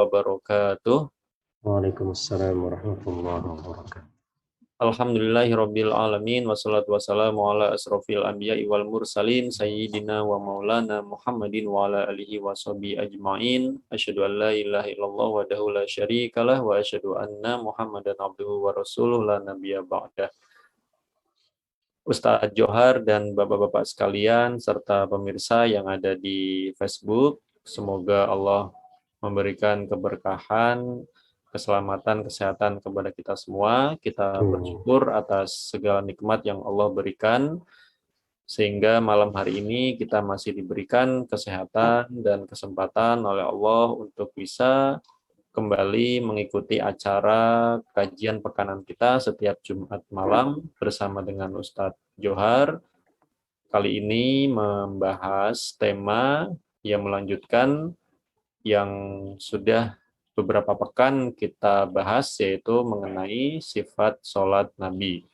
wabarakatuh. Waalaikumsalam warahmatullahi wabarakatuh. Alhamdulillahirabbil alamin wassalatu wassalamu ala asrofil anbiya'i wal mursalin sayyidina wa maulana Muhammadin wa ala alihi washabihi ajmain. Asyhadu an la ilaha illallah wahdahu la syarikalah wa asyhadu anna Muhammadan abduhu wa rasuluh la nabiyya ba'dah. Ustadz Johar dan bapak-bapak sekalian serta pemirsa yang ada di Facebook, semoga Allah memberikan keberkahan, keselamatan, kesehatan kepada kita semua. Kita bersyukur atas segala nikmat yang Allah berikan, sehingga malam hari ini kita masih diberikan kesehatan dan kesempatan oleh Allah untuk bisa kembali mengikuti acara kajian pekanan kita setiap Jumat malam bersama dengan Ustadz Johar. Kali ini membahas tema yang melanjutkan yang sudah beberapa pekan kita bahas, yaitu mengenai sifat sholat Nabi.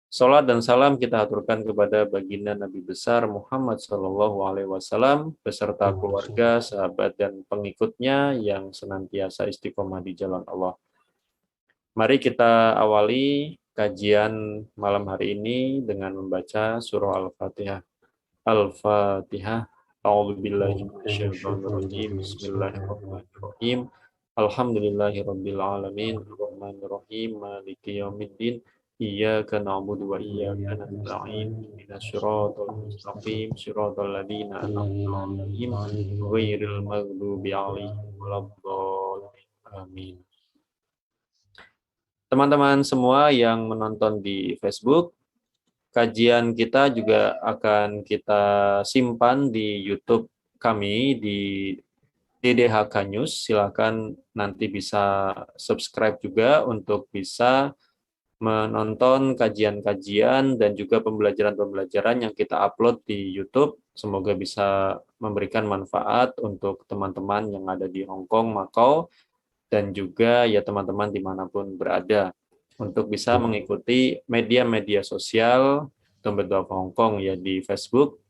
Salat dan salam kita aturkan kepada baginda Nabi besar Muhammad SAW beserta keluarga, sahabat, dan pengikutnya yang senantiasa istiqomah di jalan Allah. Mari kita awali kajian malam hari ini dengan membaca surah Al-Fatihah. Al-Fatihah. A'udzubillahi minasyaitonirrajim. Bismillahirrahmanirrahim. Alhamdulillahirabbil alamin. Arrahmanirrahim. Maliki yaumiddin. Iyyaka na'budu wa iyyaka nasta'in. Ihdinas siratal mustaqim. Siratal ladzina an'amta 'alaihim ghairil maghdubi 'alaihim waladdallin. Amin. Teman-teman semua yang menonton di Facebook, kajian kita juga akan kita simpan di YouTube kami di DDHK News. Silakan nanti bisa subscribe juga untuk bisa menonton kajian-kajian dan juga pembelajaran-pembelajaran yang kita upload di YouTube. Semoga bisa memberikan manfaat untuk teman-teman yang ada di Hong Kong, Macau, dan juga ya teman-teman dimanapun berada, untuk bisa mengikuti media-media sosial Dompet Duafa Hong Kong, ya di Facebook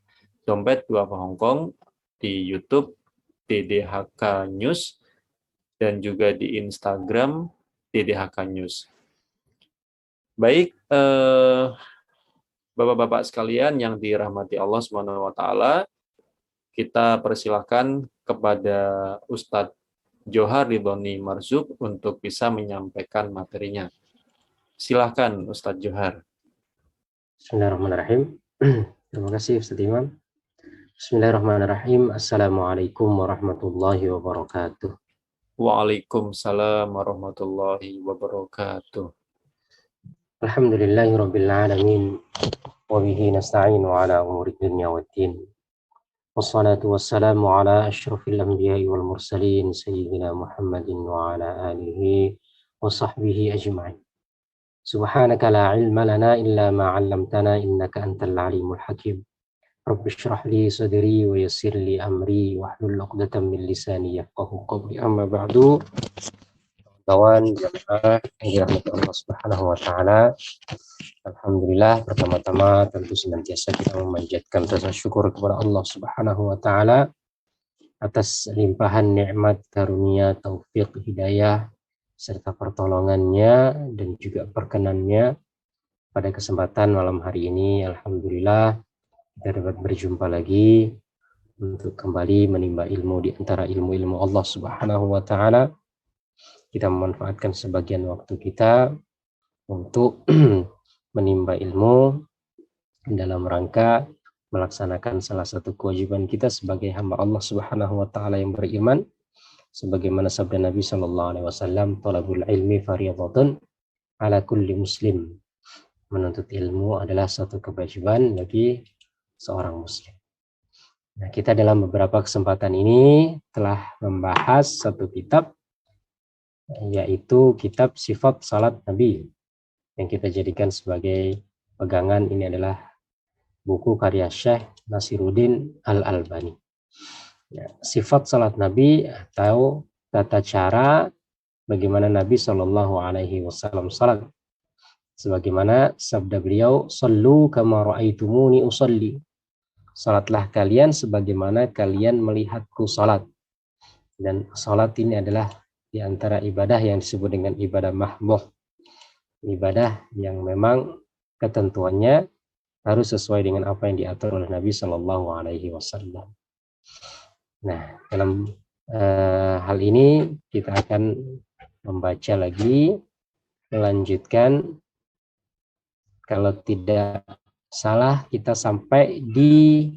Dompet Duafa Hong Kong, di YouTube DDHK News, dan juga di Instagram DDHK News. Baik, Bapak-bapak sekalian yang dirahmati Allah SWT, kita persilahkan kepada Ustadz Johar Ridhoni Marzuk untuk bisa menyampaikan materinya. Silahkan Ustadz Johar. Bismillahirrahmanirrahim. Terima kasih Ustaz Imam. Bismillahirrahmanirrahim. Assalamualaikum warahmatullahi wabarakatuh. Waalaikumsalam warahmatullahi wabarakatuh. Alhamdulillahirabbil alamin wa bihi nasta'inu ala umuri dunya waddin. Wassalatu wassalamu ala asyrafil anbiya'i wal mursalin sayyidina Muhammadin wa ala alihi wa sahbihi ajma'in. Subhanaka la ilma lana illa ma 'allamtana innaka antal alimul hakim. Rabbi shrah li sadri wa yassir li amri wahlul 'uqdatam min lisani yafqahu qawli. Amma ba'du. Kawan jamaah yang dirahmati Allah Subhanahu wa taala. Alhamdulillah, pertama-tama tentu senantiasa kita memanjatkan rasa syukur kepada Allah Subhanahu wa taala atas limpahan nikmat, karunia, taufik, hidayah serta pertolongannya dan juga perkenannya pada kesempatan malam hari ini. Alhamdulillah kita dapat berjumpa lagi untuk kembali menimba ilmu di antara ilmu-ilmu Allah Subhanahu wa taala. Kita memanfaatkan sebagian waktu kita untuk menimba ilmu dalam rangka melaksanakan salah satu kewajiban kita sebagai hamba Allah Subhanahu wa taala yang beriman, sebagaimana sabda Nabi sallallahu alaihi wasallam, "Talabul ilmi fardhatun ala kulli muslim." Menuntut ilmu adalah satu kewajiban bagi seorang muslim. Nah, kita dalam beberapa kesempatan ini telah membahas satu kitab, yaitu kitab Sifat Salat Nabi, yang kita jadikan sebagai pegangan. Ini adalah buku karya Syekh Nasiruddin Al-Albani. Ya, Sifat Salat Nabi atau tata cara bagaimana Nabi Shallallahu Alaihi Wasallam salat. Sebagaimana sabda beliau, "Sallu kama ra'aitumuni usalli." Salatlah kalian sebagaimana kalian melihatku salat. Dan sholat ini adalah di antara ibadah yang disebut dengan ibadah mahmuh, ibadah yang memang ketentuannya harus sesuai dengan apa yang diatur oleh Nabi Shallallahu Alaihi Wasallam. Nah, dalam hal ini kita akan membaca lagi, melanjutkan. Kalau tidak salah kita sampai di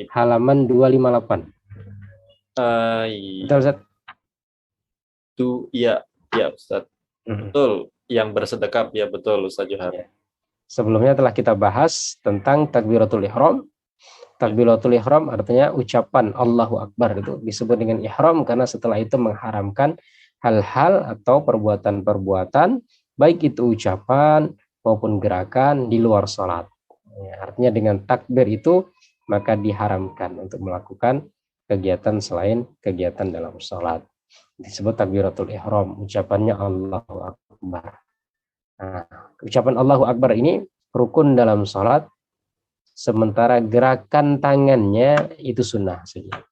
halaman 258. Betul, Ustaz? Iya, Ustaz. Betul. Yang bersedekap, ya betul, Ustaz Johar. Ya. Sebelumnya telah kita bahas tentang takbiratul ihram. Takbiratul ihram artinya ucapan Allahu Akbar, itu disebut dengan ihram karena setelah itu mengharamkan hal-hal atau perbuatan-perbuatan baik itu ucapan maupun gerakan di luar sholat. Ya, artinya dengan takbir itu maka diharamkan untuk melakukan kegiatan selain kegiatan dalam sholat. Disebut takbiratul ihram, ucapannya Allahu Akbar. Nah, ucapan Allahu Akbar ini rukun dalam sholat, sementara gerakan tangannya itu sunnah saja.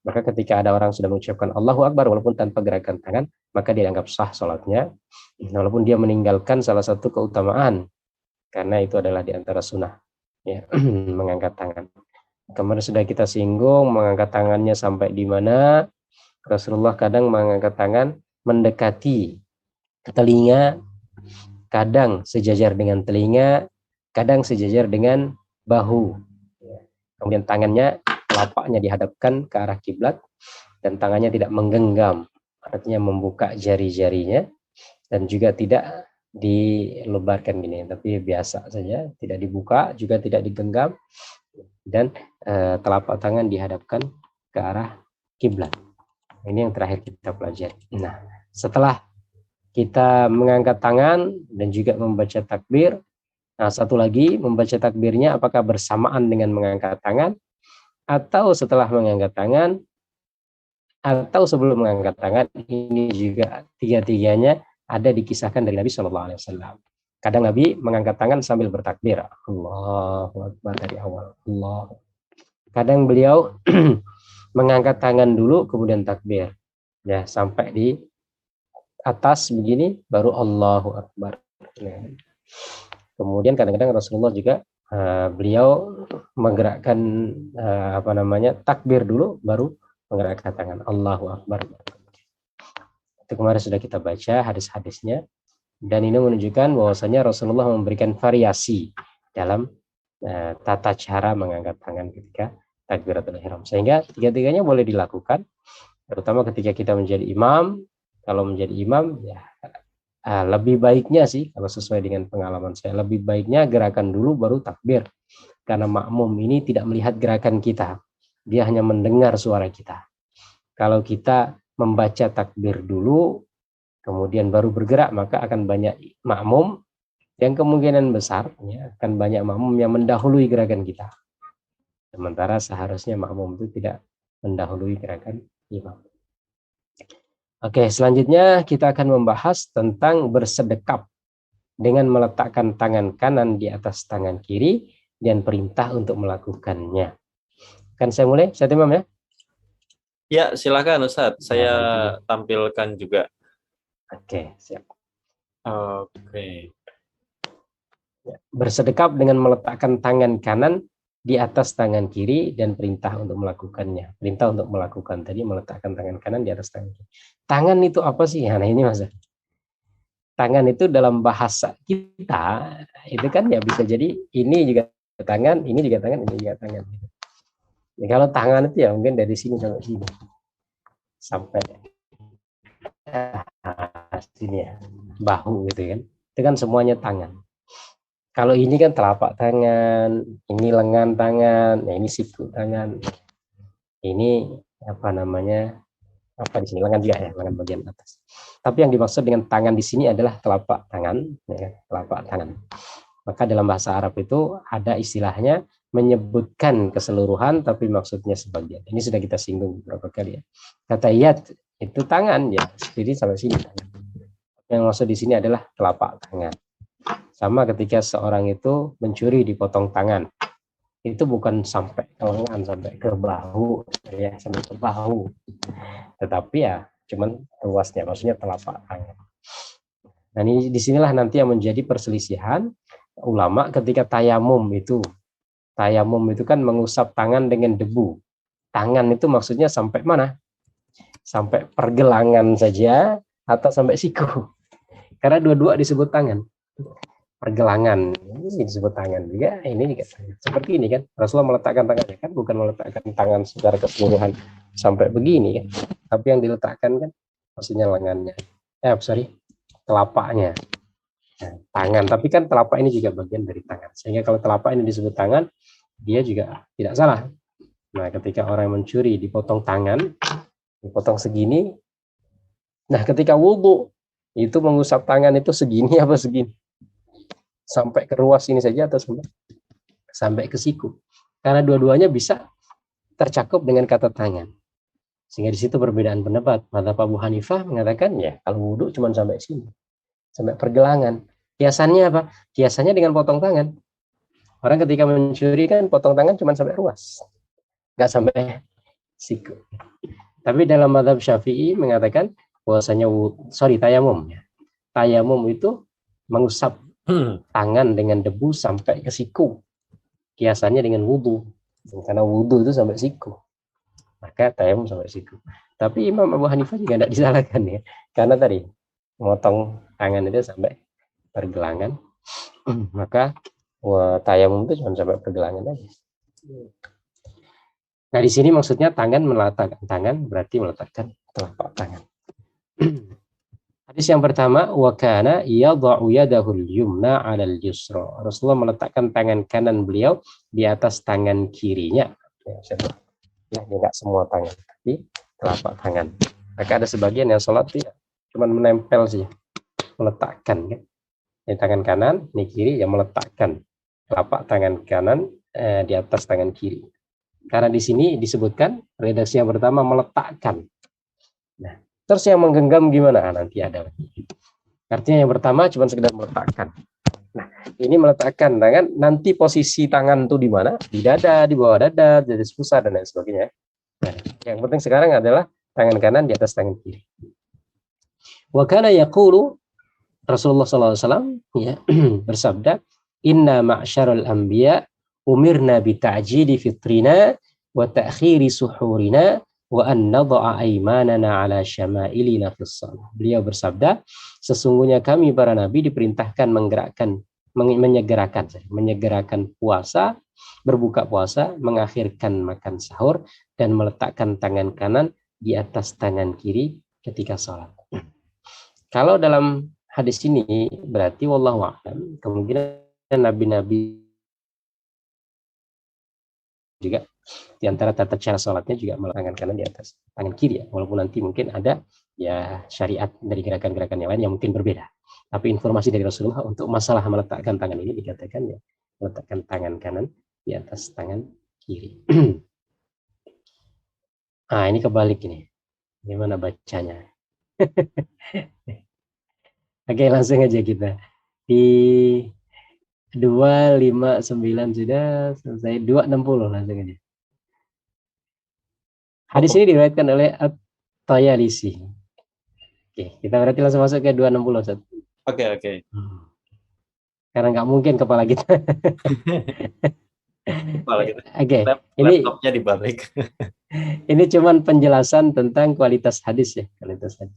Maka ketika ada orang sudah mengucapkan Allahu Akbar walaupun tanpa gerakan tangan, maka dianggap sah sholatnya, walaupun dia meninggalkan salah satu keutamaan, karena itu adalah di antara sunnah, ya, mengangkat tangan. Kemarin sudah kita singgung mengangkat tangannya sampai di mana. Rasulullah kadang mengangkat tangan mendekati telinga, kadang sejajar dengan telinga, kadang sejajar dengan bahu. Kemudian tangannya, telapaknya dihadapkan ke arah kiblat dan tangannya tidak menggenggam, artinya membuka jari-jarinya, dan juga tidak dilebarkan gini, tapi biasa saja, tidak dibuka, juga tidak digenggam, dan telapak tangan dihadapkan ke arah kiblat. Ini yang terakhir kita pelajari. Nah, setelah kita mengangkat tangan dan juga membaca takbir, nah satu lagi membaca takbirnya apakah bersamaan dengan mengangkat tangan, atau setelah mengangkat tangan, atau sebelum mengangkat tangan. Ini juga tiga-tiganya ada dikisahkan dari Nabi Shallallahu Alaihi Wasallam. Kadang Nabi mengangkat tangan sambil bertakbir, Allahu Akbar dari awal, Allah. Kadang beliau mengangkat tangan dulu kemudian takbir, ya, sampai di atas begini baru Allahu Akbar. Nah, kemudian kadang-kadang Rasulullah juga beliau menggerakkan takbir dulu baru menggerakkan tangan Allahu Akbar. Itu kemarin sudah kita baca hadis-hadisnya, dan ini menunjukkan bahwasanya Rasulullah memberikan variasi dalam tata cara mengangkat tangan ketika takbiratul ihram, sehingga tiga-tiganya boleh dilakukan, terutama ketika kita menjadi imam. Kalau menjadi imam, ya lebih baiknya sih, kalau sesuai dengan pengalaman saya, lebih baiknya gerakan dulu baru takbir, karena makmum ini tidak melihat gerakan kita, dia hanya mendengar suara kita. Kalau kita membaca takbir dulu kemudian baru bergerak, maka akan banyak makmum yang kemungkinan besar, ya, akan banyak makmum yang mendahului gerakan kita. Sementara seharusnya makmum itu tidak mendahului gerakan imam. Oke, selanjutnya kita akan membahas tentang bersedekap dengan meletakkan tangan kanan di atas tangan kiri dan perintah untuk melakukannya. Kan saya mulai, Ustaz Imam, ya? Ya, silakan Ustaz. Saya tampilkan juga. Oke, siap. Oke. Bersedekap dengan meletakkan tangan kanan di atas tangan kiri dan perintah untuk melakukannya. Perintah untuk melakukan tadi meletakkan tangan kanan di atas tangan kiri. Tangan itu apa sih? Nah, ini Mas. Tangan itu dalam bahasa kita itu kan ya bisa jadi ini juga tangan, ini juga tangan, ini juga tangan. Ya, kalau tangan itu ya mungkin dari sini sampai sini. Sampai sini ya. Bahu gitu kan. Itu kan semuanya tangan. Kalau ini kan telapak tangan, ini lengan tangan, ya ini siku tangan, ini apa di sini lengan juga ya, lengan bagian atas. Tapi yang dimaksud dengan tangan di sini adalah telapak tangan, ya, telapak tangan. Maka dalam bahasa Arab itu ada istilahnya menyebutkan keseluruhan, tapi maksudnya sebagian. Ini sudah kita singgung beberapa kali ya. Kata yad itu tangan ya, jadi sampai sini. Yang maksud di sini adalah telapak tangan. Sama ketika seorang itu mencuri dipotong tangan. itu bukan sampai ke lengan, sampai ke bahu, ya, sampai ke bahu. Tetapi ya cuman luasnya, maksudnya telapak tangan. Nah, ini disinilah nanti yang menjadi perselisihan ulama ketika tayamum itu. Tayamum itu kan mengusap tangan dengan debu. Tangan itu maksudnya sampai mana? Sampai pergelangan saja atau sampai siku? Karena dua-dua disebut tangan. Pergelangan ini disebut tangan juga, ini juga seperti ini kan. Rasulullah meletakkan tangannya kan bukan meletakkan tangan secara keseluruhan sampai begini kan, tapi yang diletakkan kan maksudnya lengannya, telapaknya. Nah, tangan, tapi kan telapak ini juga bagian dari tangan, sehingga kalau telapak ini disebut tangan, dia juga tidak salah. Nah, ketika orang mencuri dipotong tangan, dipotong segini, nah ketika wudhu itu mengusap tangan itu segini apa segini? Sampai ke ruas ini saja atau sampai ke siku? Karena dua-duanya bisa tercakup dengan kata tangan. Sehingga di situ perbedaan pendapat. Madzhab Abu Hanifah mengatakan ya kalau wudhu cuma sampai sini, sampai pergelangan. Kiasannya apa? Kiasannya dengan potong tangan. Orang ketika mencuri kan potong tangan cuma sampai ruas, nggak sampai siku. Tapi dalam madzhab Syafi'i mengatakan bahwasanya tayamum. Tayamum itu mengusap tangan dengan debu sampai ke siku. Kiasannya dengan wudhu. Karena wudhu itu sampai siku. Maka tayamum sampai siku. Tapi Imam Abu Hanifah juga tidak disalahkan ya. Karena tadi memotong tangan itu sampai pergelangan. Maka tayamum itu cuma sampai pergelangan aja. Nah di sini maksudnya tangan meletakkan tangan berarti meletakkan telapak tangan. Hadis yang pertama, wa kana yadha'u yadahul yumna 'alal yusra. Rasulullah meletakkan tangan kanan beliau di atas tangan kirinya. Ya, tidak semua tangan, tapi telapak tangan. Maka ada sebagian yang sholat ya, cuma menempel saja, meletakkan kan. Ini tangan kanan, ini kiri, yang meletakkan telapak tangan kanan di atas tangan kiri. Karena di sini disebutkan redaksi yang pertama meletakkan. Nah, terus yang menggenggam gimana? Nanti ada. Artinya yang pertama cuma sekedar meletakkan. Nah, ini meletakkan tangan, nanti posisi tangan itu di mana? Di dada, di bawah dada, di atas pusat dan lain sebagainya. Nah, yang penting sekarang adalah tangan kanan di atas tangan kiri. Wa kana yaqulu Rasulullah SAW ya, bersabda, "Inna ma'syarul anbiya umirna bi ta'jili fitrina wa ta'khiri suhurina wa an nadha'a aymanana 'ala syama'ilina fis shalah." Beliau bersabda, sesungguhnya kami para nabi diperintahkan menyegerakan puasa, berbuka puasa, mengakhirkan makan sahur dan meletakkan tangan kanan di atas tangan kiri ketika sholat. Kalau dalam hadis ini berarti wallahu a'lam kemungkinan nabi-nabi juga di antara tata cara sholatnya juga meletakkan kanan di atas tangan kiri ya, walaupun nanti mungkin ada ya syariat dari gerakan-gerakan yang lain yang mungkin berbeda. Tapi informasi dari Rasulullah untuk masalah meletakkan tangan ini dikatakan ya meletakkan tangan kanan di atas tangan kiri. Ah, ini kebalik ini. Gimana bacanya? Oke, langsung aja kita. Di 259 sudah selesai, 260 langsung aja. Hadis ini diriwayatkan oleh At-Tayalisi. Oke, kita berarti langsung masuk ke 260. Oke. Karena nggak mungkin kepala kita. Oke, laptopnya dibalik. Ini cuman penjelasan tentang kualitas hadis ya, kualitas hadis.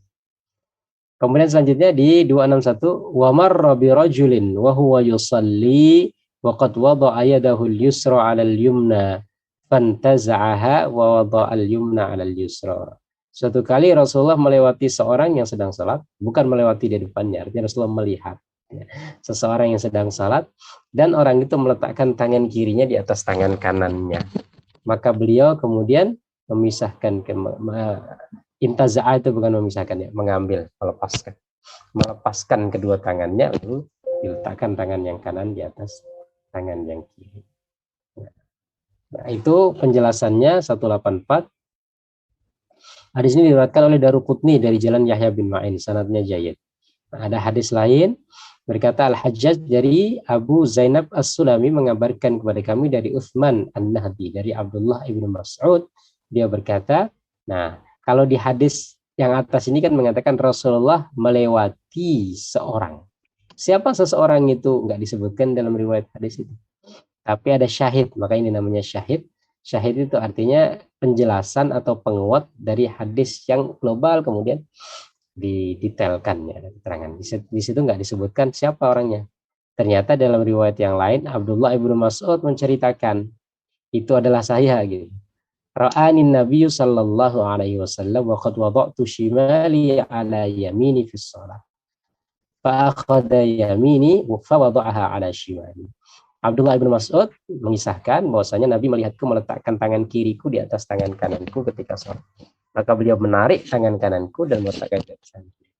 Kemudian selanjutnya di 261, wa marra bi rajulin wa huwa yusalli wa qad wada'a yadahu al-yusra 'ala al-yumna fantaza'aha wa wada'a al-yumna 'ala al-yusra. Suatu kali Rasulullah melewati seorang yang sedang salat, bukan melewati di depannya, artinya Rasulullah melihat ya, seseorang yang sedang salat dan orang itu meletakkan tangan kirinya di atas tangan kanannya. Maka beliau kemudian memisahkan intaza'a itu bukan memisahkan ya, mengambil, melepaskan kedua tangannya lalu diletakkan tangan yang kanan di atas tangan yang kiri. Nah, itu penjelasannya 184. Hadis ini diriwayatkan oleh Daruqutni dari jalan Yahya bin Ma'in, sanadnya jayyid. Nah, ada hadis lain Berkata Al-Hajjaj dari Abu Zainab As-Sulami mengabarkan kepada kami dari Uthman An-Nahdi dari Abdullah ibnu Mas'ud. Dia berkata, nah kalau di hadis yang atas ini kan mengatakan Rasulullah melewati seorang. Siapa seseorang itu nggak disebutkan dalam riwayat hadis itu. Tapi ada syahid, maka ini namanya syahid. Syahid itu artinya penjelasan atau penguat dari hadis yang global kemudian didetailkan ya keterangan. Di situ nggak disebutkan siapa orangnya. Ternyata dalam riwayat yang lain Abdullah ibnu Mas'ud menceritakan itu adalah saya gitu. Ra'ani Nabi sallallahu alaihi wasallam wa qad wada'tu shimali ala yamini fi shalah. Fa akhadha yamini fa wada'aha ala shimali. Abdullah ibnu Mas'ud mengisahkan bahwasanya Nabi melihatku meletakkan tangan kiriku di atas tangan kananku ketika sholat. Maka beliau menarik tangan kananku dan meletakkan di atas tangan kiri.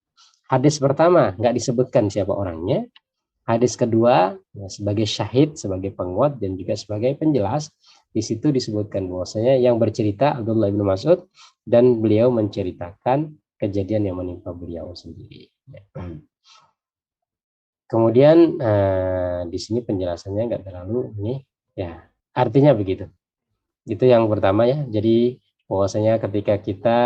Hadis pertama nggak disebutkan siapa orangnya. Hadis kedua ya, sebagai syahid, sebagai penguat dan juga sebagai penjelas. Di situ disebutkan bahwasanya yang bercerita Abdullah ibnu Mas'ud dan beliau menceritakan kejadian yang menimpa beliau sendiri. Kemudian di sini penjelasannya nggak terlalu ini ya artinya begitu. Itu yang pertama ya. Jadi bahwasanya ketika kita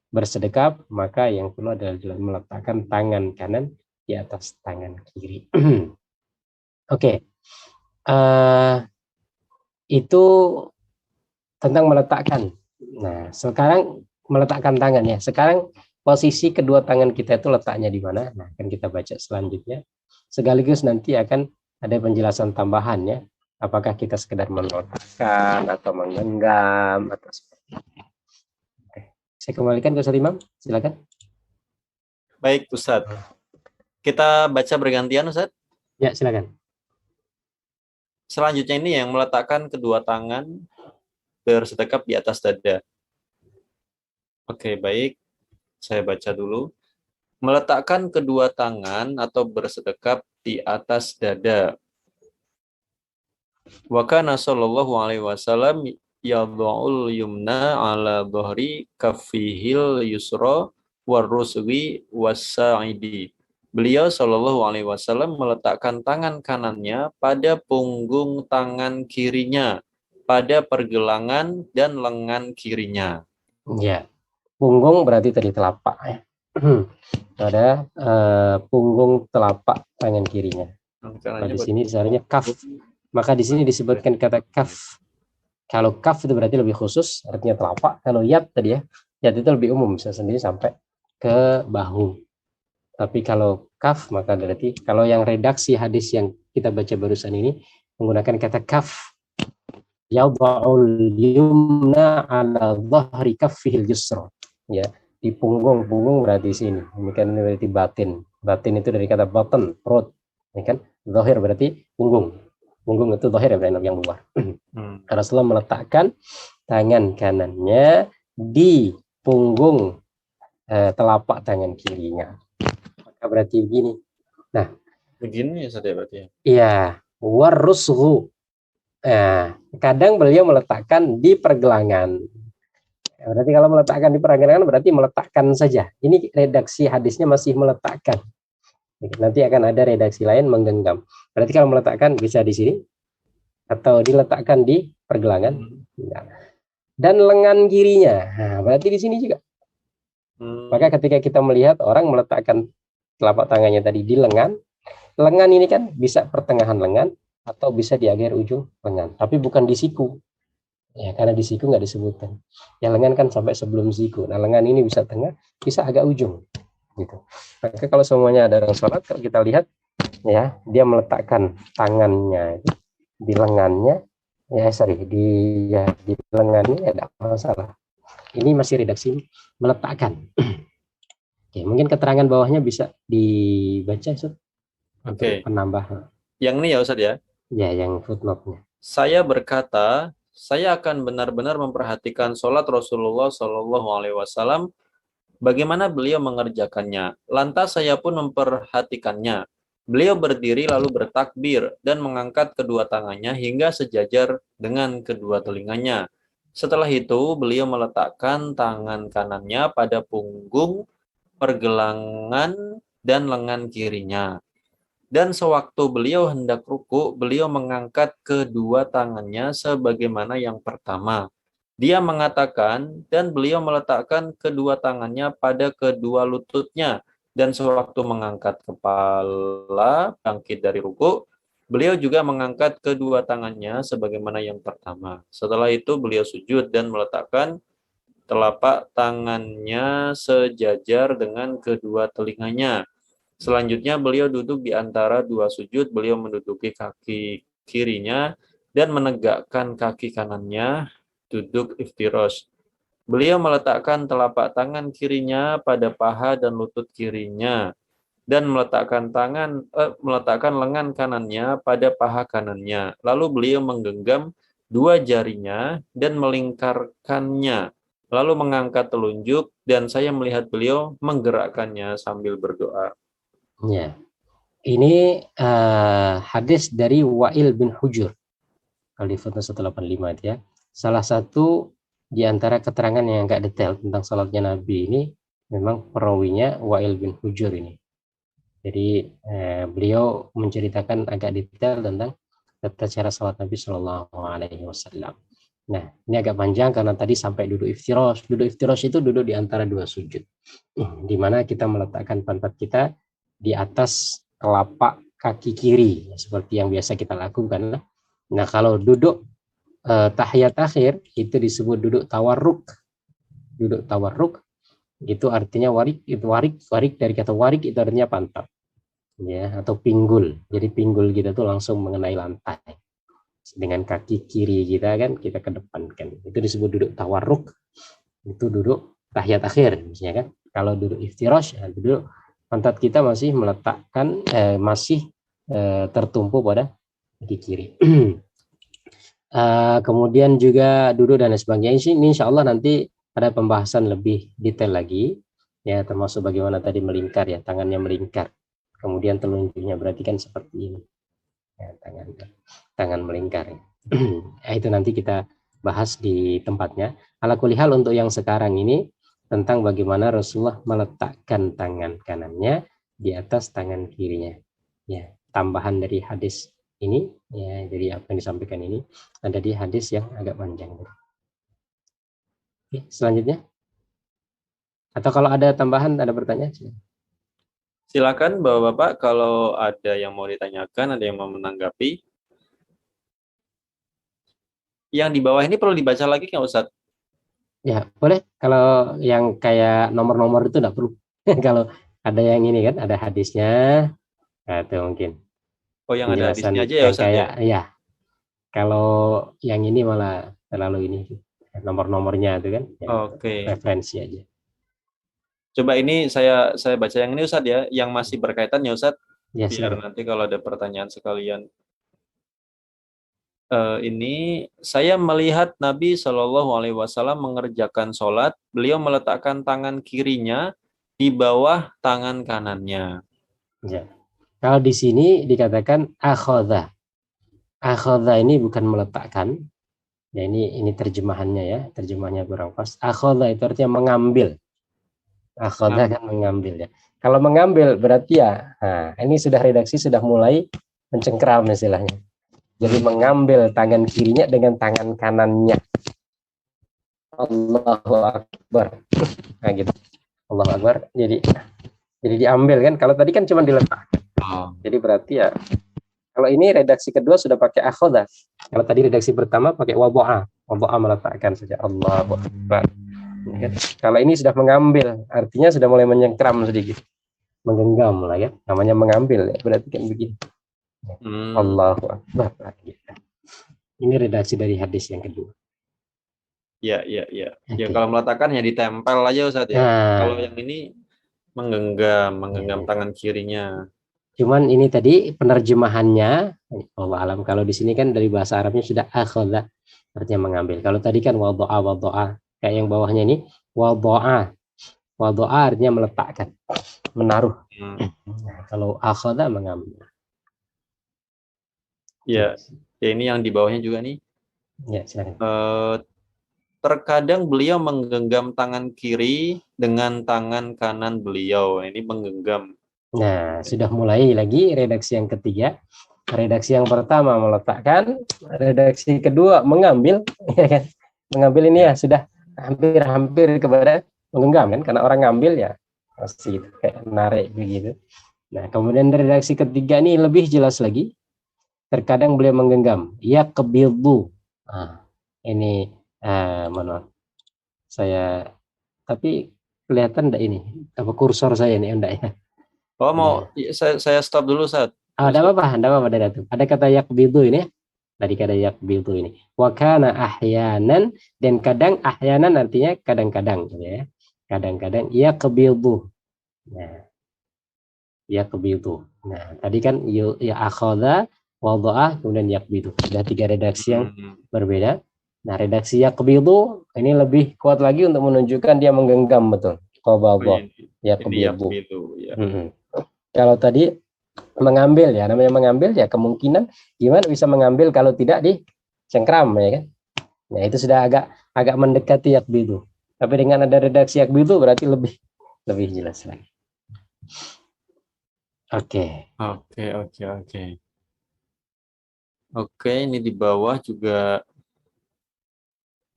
bersedekap maka yang perlu adalah meletakkan tangan kanan di atas tangan kiri. Oke. Itu tentang meletakkan. Nah, sekarang meletakkan tangan ya. Sekarang posisi kedua tangan kita itu letaknya di mana? Nah, akan kita baca selanjutnya. Sekaligus nanti akan ada penjelasan tambahan ya. Apakah kita sekedar meletakkan atau menggenggam atau seperti itu. Oke. Saya kembalikan ke Ustaz Imam. Silakan. Baik, Ustadz. Kita baca bergantian, Ustadz. Ya, silakan. Selanjutnya ini yang meletakkan kedua tangan bersedekap di atas dada. Oke, baik. Saya baca dulu. Meletakkan kedua tangan atau bersedekap di atas dada. Wa kana sallallahu alaihi wasallam yadha'ul yumna ala dhahri kaffihil yusra warruswi wassa'idi. Beliau sallallahu alaihi wasallam meletakkan tangan kanannya pada punggung tangan kirinya, pada pergelangan dan lengan kirinya. Ya. Punggung berarti tadi telapak ya. Ada punggung telapak tangan kirinya. Nah, di sini seharusnya kaf. Maka di sini disebutkan kata kaf. Kalau kaf itu berarti lebih khusus, artinya telapak. Kalau yad tadi ya, yad itu lebih umum, bisa sendiri sampai ke bahu. Tapi kalau kaf maka berarti kalau yang redaksi hadis yang kita baca barusan ini menggunakan kata kaf. Yadha'ul yumna ala dhahri kaffihil yusra. Ya, di punggung berarti sini. Ini kan berarti batin. Batin itu dari kata batan, perut. Ini kan zahir berarti punggung. Punggung itu zahir ya, yang luar. Rasulullah meletakkan tangan kanannya di punggung telapak tangan kirinya. Maka berarti begini. Nah, begini ya saudara berarti ya. Iya, warusghu. Nah, kadang beliau meletakkan di pergelangan. Berarti kalau meletakkan di pergelangan berarti meletakkan saja. Ini redaksi hadisnya masih meletakkan. Nanti akan ada redaksi lain menggenggam. Berarti kalau meletakkan bisa di sini atau diletakkan di pergelangan. Dan lengan kirinya. Nah, berarti di sini juga. Maka ketika kita melihat orang meletakkan telapak tangannya tadi di lengan ini kan bisa pertengahan lengan atau bisa di akhir ujung lengan, tapi bukan di siku. Ya, karena di siku nggak disebutkan. Ya lengan kan sampai sebelum siku. Nah lengan ini bisa tengah, bisa agak ujung, gitu. Maka kalau semuanya ada orang sholat, kalau kita lihat, ya dia meletakkan tangannya di lengannya, di lengannya ada masalah. Ini masih redaksi meletakkan. Oke, mungkin keterangan bawahnya bisa dibaca, Ustaz. Untuk penambah. Yang ini ya Ustaz ya? Ya, yang footnote-nya. Saya berkata, saya akan benar-benar memperhatikan sholat Rasulullah Shallallahu Alaihi Wasallam, bagaimana beliau mengerjakannya. Lantas saya pun memperhatikannya. Beliau berdiri lalu bertakbir dan mengangkat kedua tangannya hingga sejajar dengan kedua telinganya. Setelah itu beliau meletakkan tangan kanannya pada punggung, pergelangan, dan lengan kirinya. Dan sewaktu beliau hendak ruku, beliau mengangkat kedua tangannya sebagaimana yang pertama. Dia mengatakan, dan beliau meletakkan kedua tangannya pada kedua lututnya. Dan sewaktu mengangkat kepala, bangkit dari ruku, beliau juga mengangkat kedua tangannya sebagaimana yang pertama. Setelah itu beliau sujud dan meletakkan telapak tangannya sejajar dengan kedua telinganya. Selanjutnya beliau duduk di antara dua sujud, beliau menduduki kaki kirinya dan menegakkan kaki kanannya, duduk iftirosh. Beliau meletakkan telapak tangan kirinya pada paha dan lutut kirinya dan meletakkan lengan kanannya pada paha kanannya. Lalu beliau menggenggam dua jarinya dan melingkarkannya. Lalu mengangkat telunjuk dan saya melihat beliau menggerakkannya sambil berdoa. Ya, ini hadis dari Wa'il bin Hujur. Kalau di foto 185 itu ya. Salah satu di antara keterangan yang agak detail tentang salatnya Nabi ini memang perawinya Wa'il bin Hujur ini. Jadi beliau menceritakan agak detail tentang tata cara salat Nabi Shallallahu Alaihi Wasallam. Nah, ini agak panjang karena tadi sampai duduk iftirosh. Duduk iftirosh itu duduk di antara dua sujud, di mana kita meletakkan pantat kita di atas telapak kaki kiri, seperti yang biasa kita lakukan. Nah, kalau duduk tahiyat akhir itu disebut duduk tawarruk. Duduk tawarruk itu artinya warik, itu warik dari kata warik itu artinya pantat, ya, atau pinggul. Jadi pinggul kita tuh langsung mengenai lantai dengan kaki kiri kita kan, kita ke depan kan, itu disebut duduk tawarruk. Itu duduk tahiyat akhir misalnya kan. Kalau duduk iftirash, ya, duduk pantat kita masih meletakkan tertumpu pada kaki kiri. Kemudian juga duduk dan sebagainya. Ini insya Allah nanti ada pembahasan lebih detail lagi, ya, termasuk bagaimana tadi melingkar, ya, tangannya melingkar, kemudian telunjuknya berarti kan seperti ini, ya, tangan melingkar, ya. Itu nanti kita bahas di tempatnya. Ala kulli hal untuk yang sekarang ini tentang bagaimana Rasulullah meletakkan tangan kanannya di atas tangan kirinya, ya, tambahan dari hadis ini, ya, jadi apa yang disampaikan ini ada di hadis yang agak panjang. Oke, selanjutnya, atau kalau ada tambahan, ada pertanyaan? Silakan Bapak-bapak kalau ada yang mau ditanyakan, ada yang mau menanggapi. Yang di bawah ini perlu dibaca lagi nggak Ustadz? Ya, boleh. Kalau yang kayak nomor-nomor itu enggak perlu. Kalau ada yang ini kan, ada hadisnya, atau mungkin Oh, yang ada hadisnya penjelasan aja ya yang Ustadz ya? kayak, ya, kalau yang ini malah terlalu ini, nomor-nomornya itu kan, ya, Oke. referensi aja. Coba ini saya baca yang ini Ustadz ya, yang masih berkaitan ya Ustadz, Ya, biar silakan. nanti kalau ada pertanyaan sekalian. Ini saya melihat Nabi Shallallahu Alaihi Wasallam mengerjakan sholat, beliau meletakkan tangan kirinya di bawah tangan kanannya. Ya. Kalau di sini dikatakan akhadha. Akhadha ini bukan meletakkan. Ya, ini terjemahannya, ya, terjemahannya kurang pas. Akhadha itu artinya mengambil. Akhadha kan mengambil, ya. Kalau mengambil berarti ya, nah, ini sudah redaksi sudah mulai mencengkeram istilahnya. Jadi mengambil tangan kirinya dengan tangan kanannya. Allahu Akbar. Nah, gitu. Allahu Akbar. Jadi diambil kan. Kalau tadi kan cuma diletakkan. Jadi berarti ya, kalau ini redaksi kedua sudah pakai akhadha. Kalau tadi redaksi pertama pakai wadu'a. Wadu'a meletakkan saja. Allahu Akbar. Kalau ini sudah mengambil, artinya sudah mulai menyengkram sedikit, menggenggam lah, ya, namanya mengambil, ya, berarti kan begini. Allahu Akbar. Ini redaksi dari hadis yang kedua. Ya. Ya, Okay. kalau meletakkan ya ditempel aja Ustadz ya. Kalau yang ini menggenggam ya. Tangan kirinya. Cuman ini tadi penerjemahannya, Allah alam. Kalau di sini kan dari bahasa Arabnya sudah akhadha, artinya mengambil. Kalau tadi kan wadu'a. Kayak yang bawahnya ini wadu'a. Wadu'a artinya meletakkan, menaruh. Nah, kalau akhadha mengambil. Ya, ini yang di bawahnya juga nih. Ya, silakan. Terkadang beliau menggenggam tangan kiri dengan tangan kanan beliau. Ini menggenggam. Nah, sudah mulai lagi redaksi yang ketiga. Redaksi yang pertama meletakkan, redaksi kedua mengambil, ya kan? Mengambil ini ya sudah hampir-hampir kepada menggenggam kan, karena orang ngambil ya pasti gitu, kayak narik begitu. Nah, kemudian redaksi ketiga ini lebih jelas lagi. Terkadang beliau menggenggam, ya kebilbu. Nah, ini mana saya, tapi kelihatan enggak ini apa kursor saya ini enggak ya? Oh, mau Nah, saya stop dulu, Ustaz. Saya stop. enggak apa-apa dari itu. Ada kata yakbidu ini, tadi kata yakbidu ini. Wa kana ahyanan, dan kadang ahyanan artinya kadang-kadang gitu ya. Kadang-kadang yakbidu. Nah, yakbidu. Nah, tadi kan ya akhadha, wada'ah, kemudian yakbidu. Sudah tiga redaksi yang Hmm. berbeda. Nah, redaksi yakbidu ini lebih kuat lagi untuk menunjukkan dia menggenggam betul. Oh, Qabadha, ini yakbidu. yakbidu ya. Kalau tadi mengambil ya, namanya mengambil ya kemungkinan gimana bisa mengambil kalau tidak dicengkram ya kan. Nah, itu sudah agak mendekati yakbidu. Tapi dengan ada redaksi yakbidu berarti lebih jelas lagi. Oke. Oke, ini di bawah juga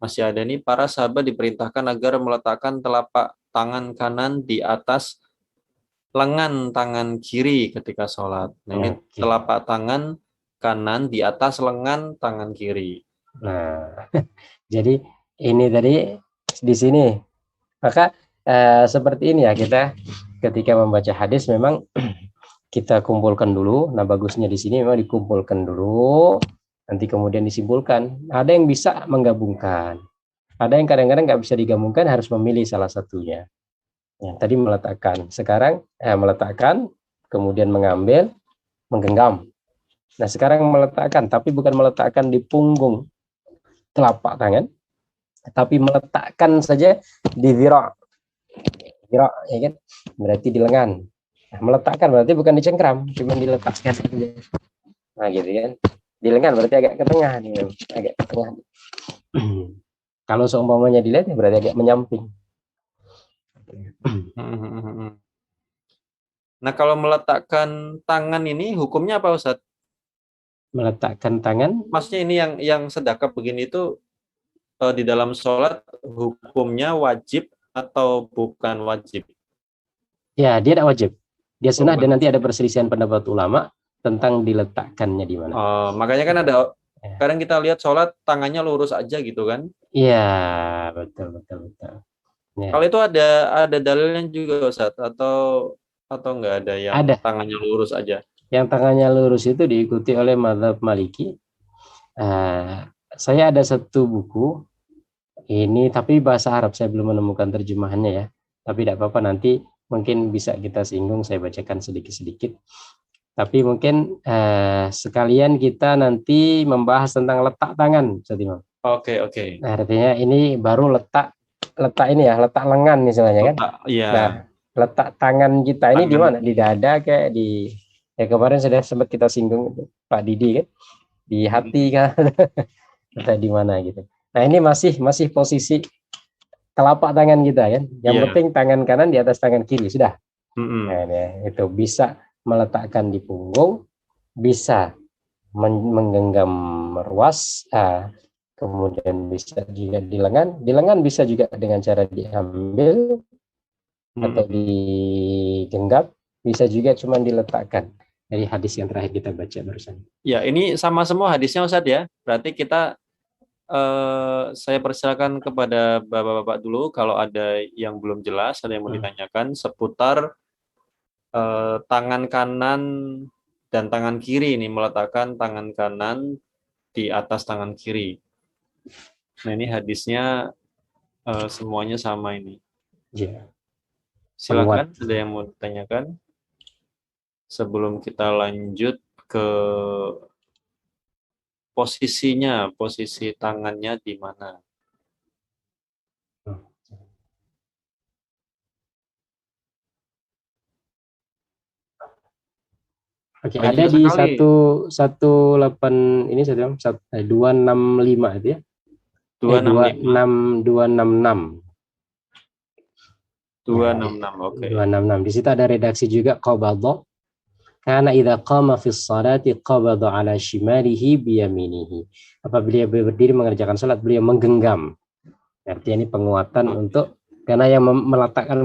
masih ada nih, para sahabat diperintahkan agar meletakkan telapak tangan kanan di atas lengan tangan kiri ketika sholat. Nah, ini Oke. telapak tangan kanan di atas lengan tangan kiri. Nah, jadi ini tadi di sini maka seperti ini ya, kita ketika membaca hadis memang kita kumpulkan dulu. Nah, bagusnya di sini memang dikumpulkan dulu, nanti kemudian disimpulkan. Ada yang bisa menggabungkan, ada yang kadang-kadang nggak bisa digabungkan, harus memilih salah satunya. Ya, tadi meletakkan, sekarang meletakkan, kemudian mengambil, menggenggam. Nah, sekarang meletakkan, tapi bukan meletakkan di punggung telapak tangan, tapi meletakkan saja di zira', ya kan? Berarti di lengan. Nah, meletakkan berarti bukan dicengkram, cuma diletakkan saja. Nah, gitu kan? Di lengan berarti agak ke tengah nih, agak ke tengah. Kalau seumpamanya dilihat ya berarti agak menyamping. Nah, kalau meletakkan tangan ini hukumnya apa, Ustaz? Meletakkan tangan, Maksudnya ini yang sedekap begini itu di dalam sholat hukumnya wajib atau bukan wajib? ya dia tidak wajib. Dia Oh, sunnah, bukan dan nanti wajib. ada perselisihan pendapat ulama tentang diletakkannya di mana. Makanya kan ada Ya. kadang kita lihat sholat tangannya lurus aja gitu kan. Iya, betul betul betul. Ya. Kalau itu ada dalilnya juga, Ustaz, atau nggak ada yang Ada. tangannya lurus aja? Yang tangannya lurus itu diikuti oleh mazhab Maliki. Saya ada satu buku ini, tapi bahasa Arab, saya belum menemukan terjemahannya ya. Tapi tidak apa-apa, nanti mungkin bisa kita singgung, saya bacakan sedikit-sedikit. Tapi mungkin sekalian kita nanti membahas tentang letak tangan, Ustaz Imam. Oke. Nah, artinya ini baru letak ini ya, letak lengan misalnya kan. Iya. Nah, letak tangan kita ini di Tangan. mana? Di dada kayak di, ya kemarin sudah sempat kita singgung Pak Didi kan, di hati kan, atau di mana gitu. Nah, ini masih posisi telapak tangan kita kan. Yang Iya. penting tangan kanan di atas tangan kiri sudah. Mm-mm. Nah, itu bisa meletakkan di punggung, bisa menggenggam ruas, kemudian bisa juga di lengan. Di lengan bisa juga dengan cara diambil atau digenggam, bisa juga cuma diletakkan. Dari hadis yang terakhir kita baca barusan. Ya, ini sama semua hadisnya, Ustadz ya. Berarti kita saya persilakan kepada Bapak-bapak dulu kalau ada yang belum jelas, ada yang mau ditanyakan seputar tangan kanan dan tangan kiri ini, meletakkan tangan kanan di atas tangan kiri. Nah, ini hadisnya semuanya sama ini. Ya. Silakan, ada yang mau ditanyakan sebelum kita lanjut ke posisinya, posisi tangannya di mana. Oke, Banyak ada di sekali. 18 ini 265 itu ya. 265. 266. 266, oke. 266. Di situ ada redaksi juga qabadha. Kana idza qama fi sholati qabadha ala shimalihi biyaminihi. Apabila beliau berdiri mengerjakan salat, beliau menggenggam. Artinya ini penguatan untuk, karena yang meletakkan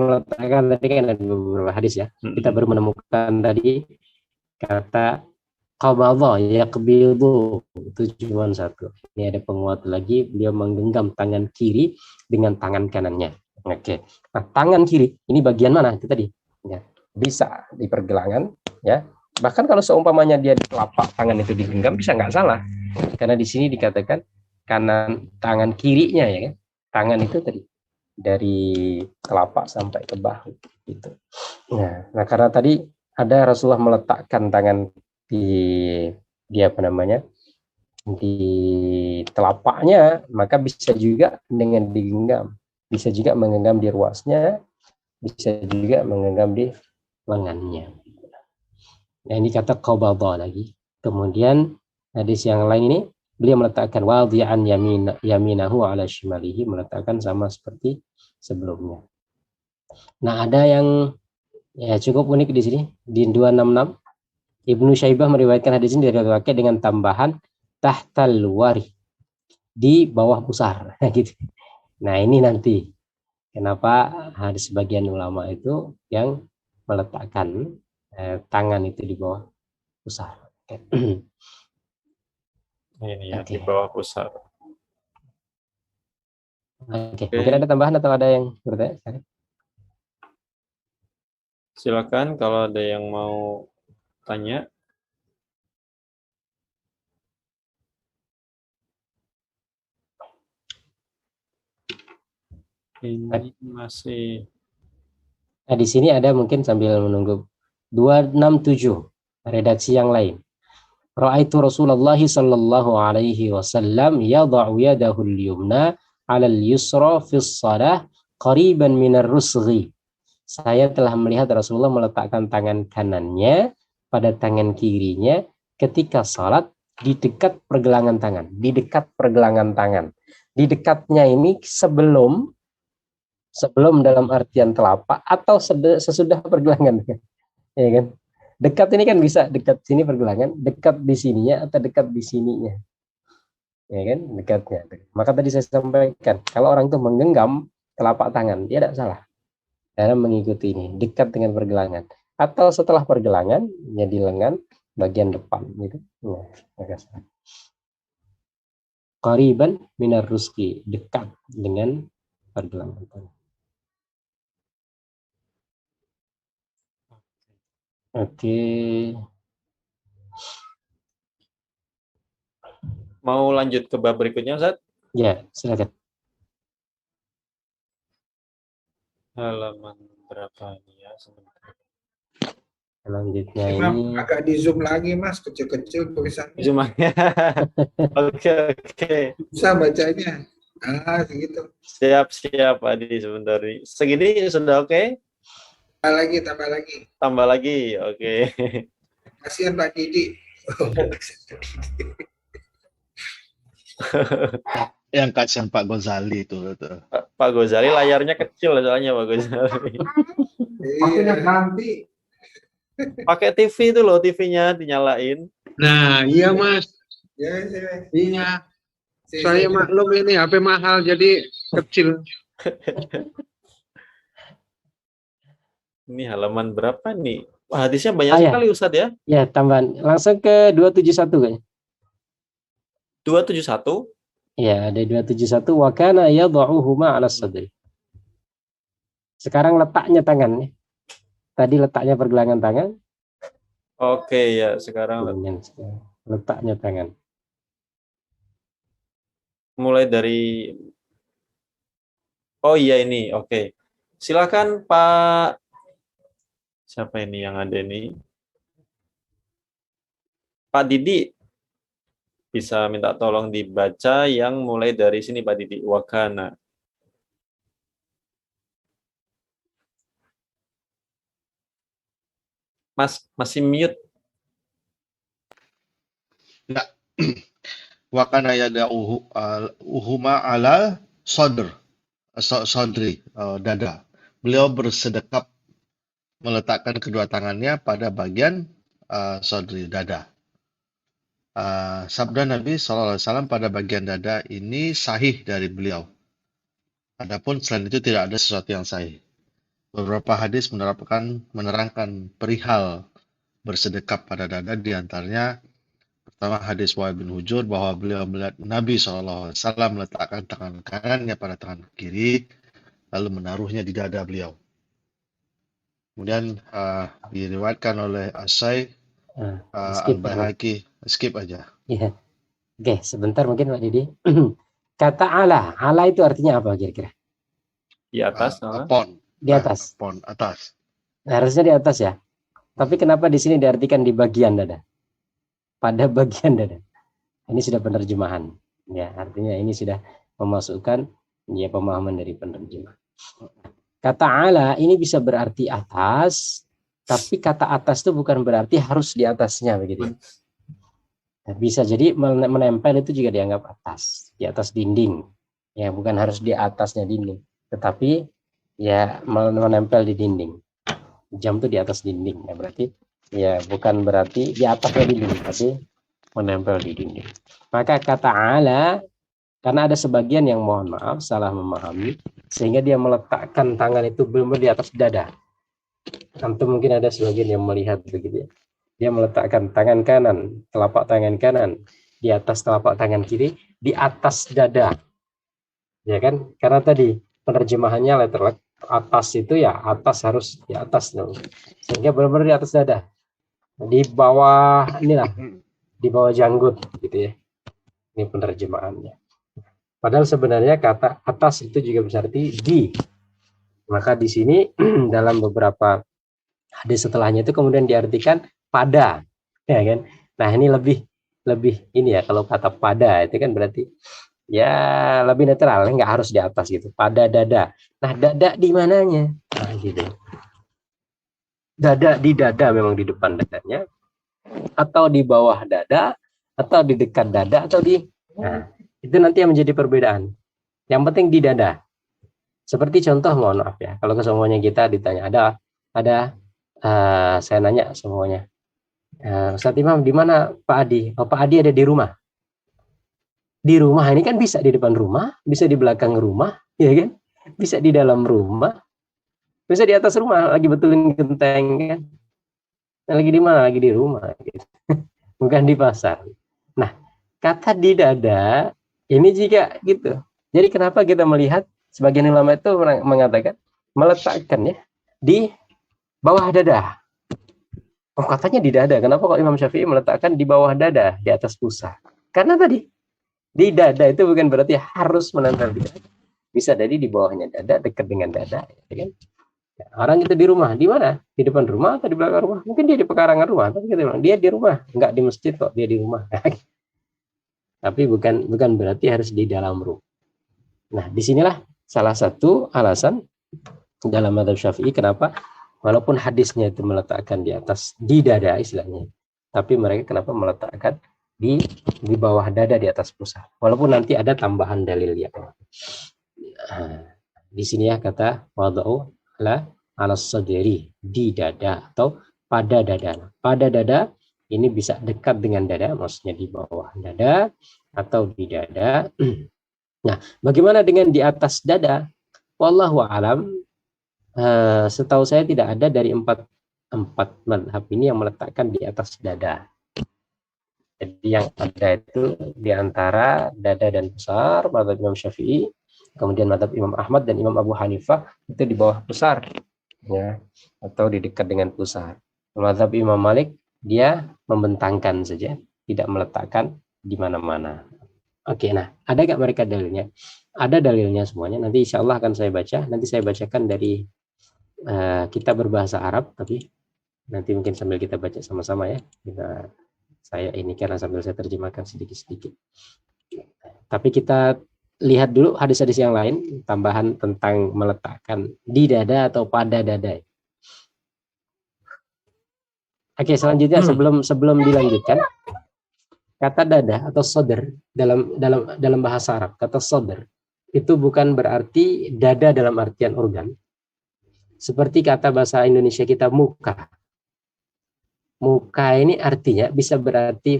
tadi kan ada beberapa hadis ya. Kita baru menemukan tadi kata qabadha yaqbidu, itu cuma satu. Ini ada penguat lagi, beliau menggenggam tangan kiri dengan tangan kanannya. Oke. Nah, tangan kiri ini bagian mana itu tadi? Ya. Bisa di pergelangan ya. Bahkan kalau seumpamanya dia di telapak tangan itu digenggam bisa nggak salah. Karena di sini dikatakan kanan tangan kirinya ya kan. Tangan itu tadi dari telapak sampai ke bahu gitu. Nah, karena tadi ada Rasulullah meletakkan tangan di apa namanya? Di telapaknya, maka bisa juga dengan digenggam. Bisa juga menggenggam di ruasnya, bisa juga menggenggam di lengannya. Nah, ini kata qabadha lagi. Kemudian hadis yang lain ini beliau meletakkan wadi'an yaminahu ala shimalihi, meletakkan sama seperti sebelumnya. Nah, ada yang ya cukup unik di sini di 266. Ibnu Syaibah meriwayatkan hadis ini dari Waqi' dengan tambahan tahtal wari, di bawah pusar gitu. Nah, ini nanti kenapa ada sebagian ulama itu yang meletakkan tangan itu di bawah pusar. Ini ya, di bawah pusar. Oke. Mungkin ada tambahan atau ada yang bertanya? Silakan kalau ada yang mau tanya. Ini masih. Nah, di sini ada mungkin sambil menunggu 267 redaksi yang lain. Ra'aitu Rasulullah sallallahu alaihi wasallam yada'u yadahu al-yumna 'ala al-yusra fi shalah qariban min ar-rusghi. Saya telah melihat Rasulullah meletakkan tangan kanannya pada tangan kirinya ketika salat di dekat pergelangan tangan, di dekat pergelangan tangan. Di dekatnya ini sebelum dalam artian telapak atau sesudah pergelangan. Ya kan? Dekat ini kan bisa dekat sini pergelangan, dekat di sininya atau dekat di sininya. Ya kan? Dekatnya. Maka tadi saya sampaikan, kalau orang itu menggenggam telapak tangan, dia tidak salah. Karena mengikuti ini, dekat dengan pergelangan. Atau setelah pergelangan, ya di lengan bagian depan gitu. Ya, agak salah. Qariban minar ruski, dekat dengan pergelangan tangan. Oke. Mau lanjut ke bab berikutnya, Ustaz? Ya, silakan. Halaman berapa ini ya? Sebentar. Selanjutnya ini agak di zoom lagi, Mas, kecil-kecil tulisannya. Zoom-nya. Oke. Bisa bacanya. Segitu. Siap, Adi, sebentar nih. Segini sudah oke? Tambah lagi. Tambah lagi, oke. Kasihan Pak Didi. Yang kasihan Pak Ghazali itu. Pak Ghazali layarnya kecil soalnya Pak Ghazali. Pakainya ganti. Pakai TV itu loh, TV-nya dinyalain. Nah, iya Mas. Ya. Iya. Saya maklum ini HP mahal jadi kecil. Ini halaman berapa nih? Wah, hadisnya banyak sekali Ustadz ya. Ya, tambahan. Langsung ke 271 kayaknya. 271? Ya, ada 271 wa kana yad'uhuma 'ala sadri. Sekarang letaknya tangannya. Tadi letaknya pergelangan tangan. Oke, ya, sekarang letaknya tangan. Mulai dari oh iya ini, oke. Silakan Pak. Siapa ini yang ada nih? Pak Didi. Bisa minta tolong dibaca yang mulai dari sini Pak Didi. Wakana. Mas, masih mute. Ya. Wakana yada'uhuma ala sadri, dada. beliau bersedekap meletakkan kedua tangannya pada bagian sodri, dada. Sabda Nabi SAW pada bagian dada ini sahih dari beliau. Adapun selain itu tidak ada sesuatu yang sahih. Beberapa hadis menerangkan perihal bersedekap pada dada, diantaranya pertama hadis Wa'il bin Hujur bahwa beliau melihat Nabi SAW meletakkan tangan kanannya pada tangan kiri, lalu menaruhnya di dada beliau. Kemudian diriwayatkan oleh As-Syaikh Skip Al-Baihaqi. Skip aja. ya. Oke, sebentar mungkin Pak Didi. Kata ala itu artinya apa kira-kira? Di atas, Upon. Di atas. Upon, atas. Nah, harusnya di atas ya. Tapi kenapa di sini diartikan di bagian dada? Pada bagian dada. Ini sudah penerjemahan. Ya, artinya ini sudah memasukkan ya pemahaman dari penerjemah. Kata ala ini bisa berarti atas, tapi kata atas itu bukan berarti harus di atasnya begitu. Nah, bisa jadi menempel itu juga dianggap atas, di atas dinding. Ya, bukan harus di atasnya dinding, tetapi ya menempel di dinding. Jam itu di atas dinding. Ya, berarti ya bukan berarti di atasnya dinding, tapi menempel di dinding. Maka kata ala, karena ada sebagian yang mohon maaf salah memahami, sehingga dia meletakkan tangan itu belum di atas dada. Tentu mungkin ada sebagian yang melihat begitu ya. Dia meletakkan tangan kanan, telapak tangan kanan di atas telapak tangan kiri, di atas dada. Ya kan? Karena tadi penerjemahannya letterlek, atas itu ya atas harus di atas. Sehingga benar-benar di atas dada. Di bawah inilah, di bawah janggut gitu ya. Ini penerjemahannya. Padahal sebenarnya kata atas itu juga berarti di. Maka di sini dalam beberapa hadis setelahnya itu kemudian diartikan pada, ya kan? Nah ini lebih ini ya, kalau kata pada itu kan berarti ya lebih netral, nggak harus di atas gitu. Pada dada. Nah dada di mananya? Nah gitu. Dada di dada memang di depan dadanya, atau di bawah dada, atau di dekat dada, atau di. Nah itu nanti yang menjadi perbedaan. Yang penting di dada. Seperti contoh, mohon maaf ya, kalau ke semuanya kita ditanya ada saya nanya semuanya. Ustaz Imam, di mana Pak Adi? Oh, Pak Adi ada di rumah. Di rumah ini kan bisa di depan rumah, bisa di belakang rumah, ya kan? Bisa di dalam rumah, bisa di atas rumah, lagi betulin genteng kan? Lagi di mana? Lagi di rumah, gitu. Bukan di pasar. Nah, kata di dada ini juga gitu. Jadi kenapa kita melihat sebagian ulama itu mengatakan meletakkan ya di bawah dada. Oh, katanya di dada. Kenapa kok Imam Syafi'i meletakkan di bawah dada, di atas pusar? Karena tadi di dada itu bukan berarti harus menempel di dada. Bisa jadi di bawahnya dada, dekat dengan dada, ya kan? Orang itu di rumah, di mana? Di depan rumah atau di belakang rumah? Mungkin dia di pekarangan rumah, tapi kita bilang dia di rumah, enggak di masjid kok, dia di rumah. Tapi bukan berarti harus di dalam rumah. Nah, disinilah salah satu alasan dalam mazhab Syafi'i kenapa walaupun hadisnya itu meletakkan di atas, di dada istilahnya, tapi mereka kenapa meletakkan di bawah dada, di atas pusar. Walaupun nanti ada tambahan dalil ya. Di sini ya kata wada'u ala sadri, di dada atau pada dada. Pada dada ini bisa dekat dengan dada, maksudnya di bawah dada atau di dada. Nah, bagaimana dengan di atas dada? Wallahu a'lam. Setahu saya tidak ada dari empat mazhab ini yang meletakkan di atas dada. Jadi yang ada itu di antara dada dan pusar, mazhab Imam Syafi'i, kemudian mazhab Imam Ahmad dan Imam Abu Hanifah itu di bawah pusar, ya, atau di dekat dengan pusar. Mazhab Imam Malik dia membentangkan saja, tidak meletakkan di mana-mana. Oke, nah ada nggak mereka dalilnya? Ada dalilnya semuanya. Nanti insya Allah akan saya baca. Nanti saya bacakan dari kita berbahasa Arab, tapi nanti mungkin sambil kita baca sama-sama ya. Saya ini karena sambil saya terjemahkan sedikit-sedikit. Tapi kita lihat dulu hadis-hadis yang lain, tambahan tentang meletakkan di dada atau pada dada. Oke, selanjutnya sebelum dilanjutkan, kata dada atau sodr dalam bahasa Arab, kata sodr itu bukan berarti dada dalam artian organ, Seperti kata bahasa Indonesia kita muka. Muka ini artinya bisa berarti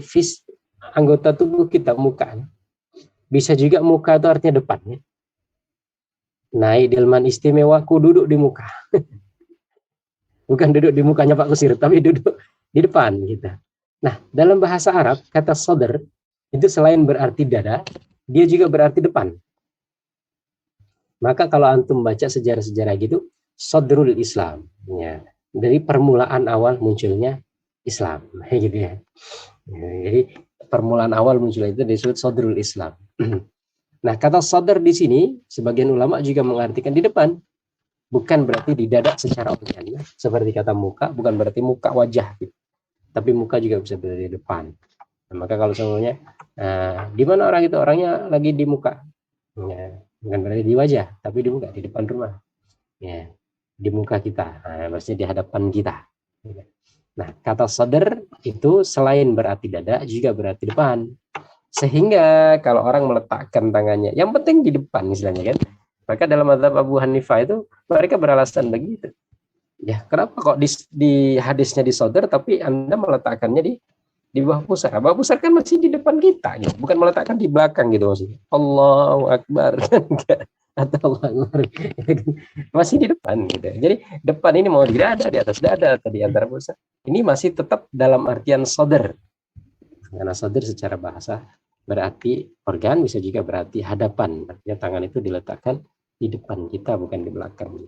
anggota tubuh kita, muka. Bisa juga muka itu artinya depan. Ya. Naik delman istimewaku duduk di muka. Bukan duduk di mukanya Pak Kusir, tapi duduk di depan gitu. Nah, dalam bahasa Arab, kata sodr itu selain berarti dada, dia juga berarti depan. Maka kalau antum baca sejarah-sejarah gitu, sodrul Islam. Ya, dari permulaan awal munculnya Islam. Gitu ya. Jadi permulaan awal munculnya itu disebut sodrul Islam. Nah, kata sodr di sini, sebagian ulama juga mengartikan di depan. Bukan berarti di dada secara organ, seperti kata muka, bukan berarti muka wajah, gitu. Tapi muka juga bisa berada di depan. Nah, maka kalau semuanya, di mana orang itu? Orangnya lagi di muka, ya, bukan berarti di wajah, tapi di muka, di depan rumah, ya, di muka kita, maksudnya di hadapan kita. Nah, kata sadar itu selain berarti dada, juga berarti depan. Sehingga kalau orang meletakkan tangannya, yang penting di depan, misalnya kan. Maka dalam mazhab Abu Hanifah itu mereka beralasan begitu. Ya, kenapa kok di hadisnya di sodar, tapi Anda meletakkannya di bawah pusar? Bawah pusar kan masih di depan kita, gitu. Bukan meletakkan di belakang gitu maksudnya. Allahu Akbar, atau Allah Akbar, masih di depan gitu. Jadi depan ini mau di dada, di atas dada, atau di antara pusar. Ini masih tetap dalam artian sodar. Karena sodar secara bahasa berarti organ, bisa juga berarti hadapan. Artinya tangan itu diletakkan di depan kita, bukan di belakang.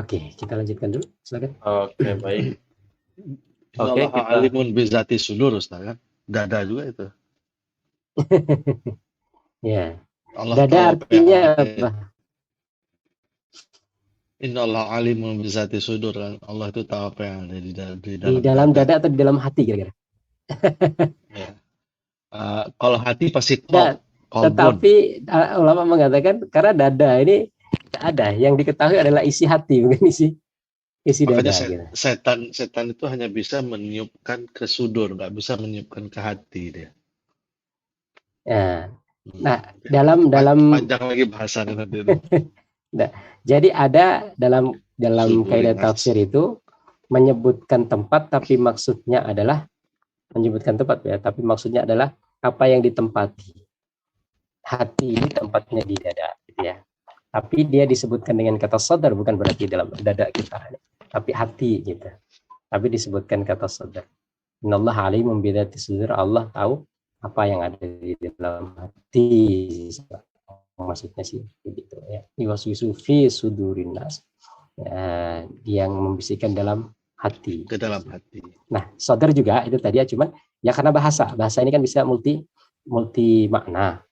Oke, kita lanjutkan dulu. Silakan. Oke, baik. Oke, kita alimun bizati sudur, Ustaz, kan? Dada juga itu. Ya. Allah dada artinya apa? Innallaha alimun bizati sudur, kan? Allah itu tahu apa yang ada di dalam dada atau di dalam hati kira-kira? Ya. Kalau hati pasti kolbun. Tetapi ulama mengatakan karena dada ini ada yang diketahui adalah isi hati, bukan isi Makanya dada. Gitu. setan itu hanya bisa meniupkan ke sudur, nggak bisa meniupkan ke hati dia. Ya. Nah, dalam panjang lagi bahasanya nanti itu. Nah, jadi ada dalam kaidah tafsir itu menyebutkan tempat, tapi maksudnya adalah menyebutkan tempat ya, tapi maksudnya adalah apa yang ditempati. Hati ini tempatnya di dada, gitu ya. Tapi dia disebutkan dengan kata sadar, bukan berarti dalam dada kita, tapi hati gitu. Tapi disebutkan kata sadar. Innallaha alimun bidzati sudur, Allah tahu apa yang ada di dalam hati. Maksudnya sih begitu ya. Yuwaswisu fi sudurin nas. Ya, yang membisikkan dalam hati. Ke dalam hati. Nah, sadar juga itu tadi ya, cuman ya karena bahasa ini kan bisa multi makna.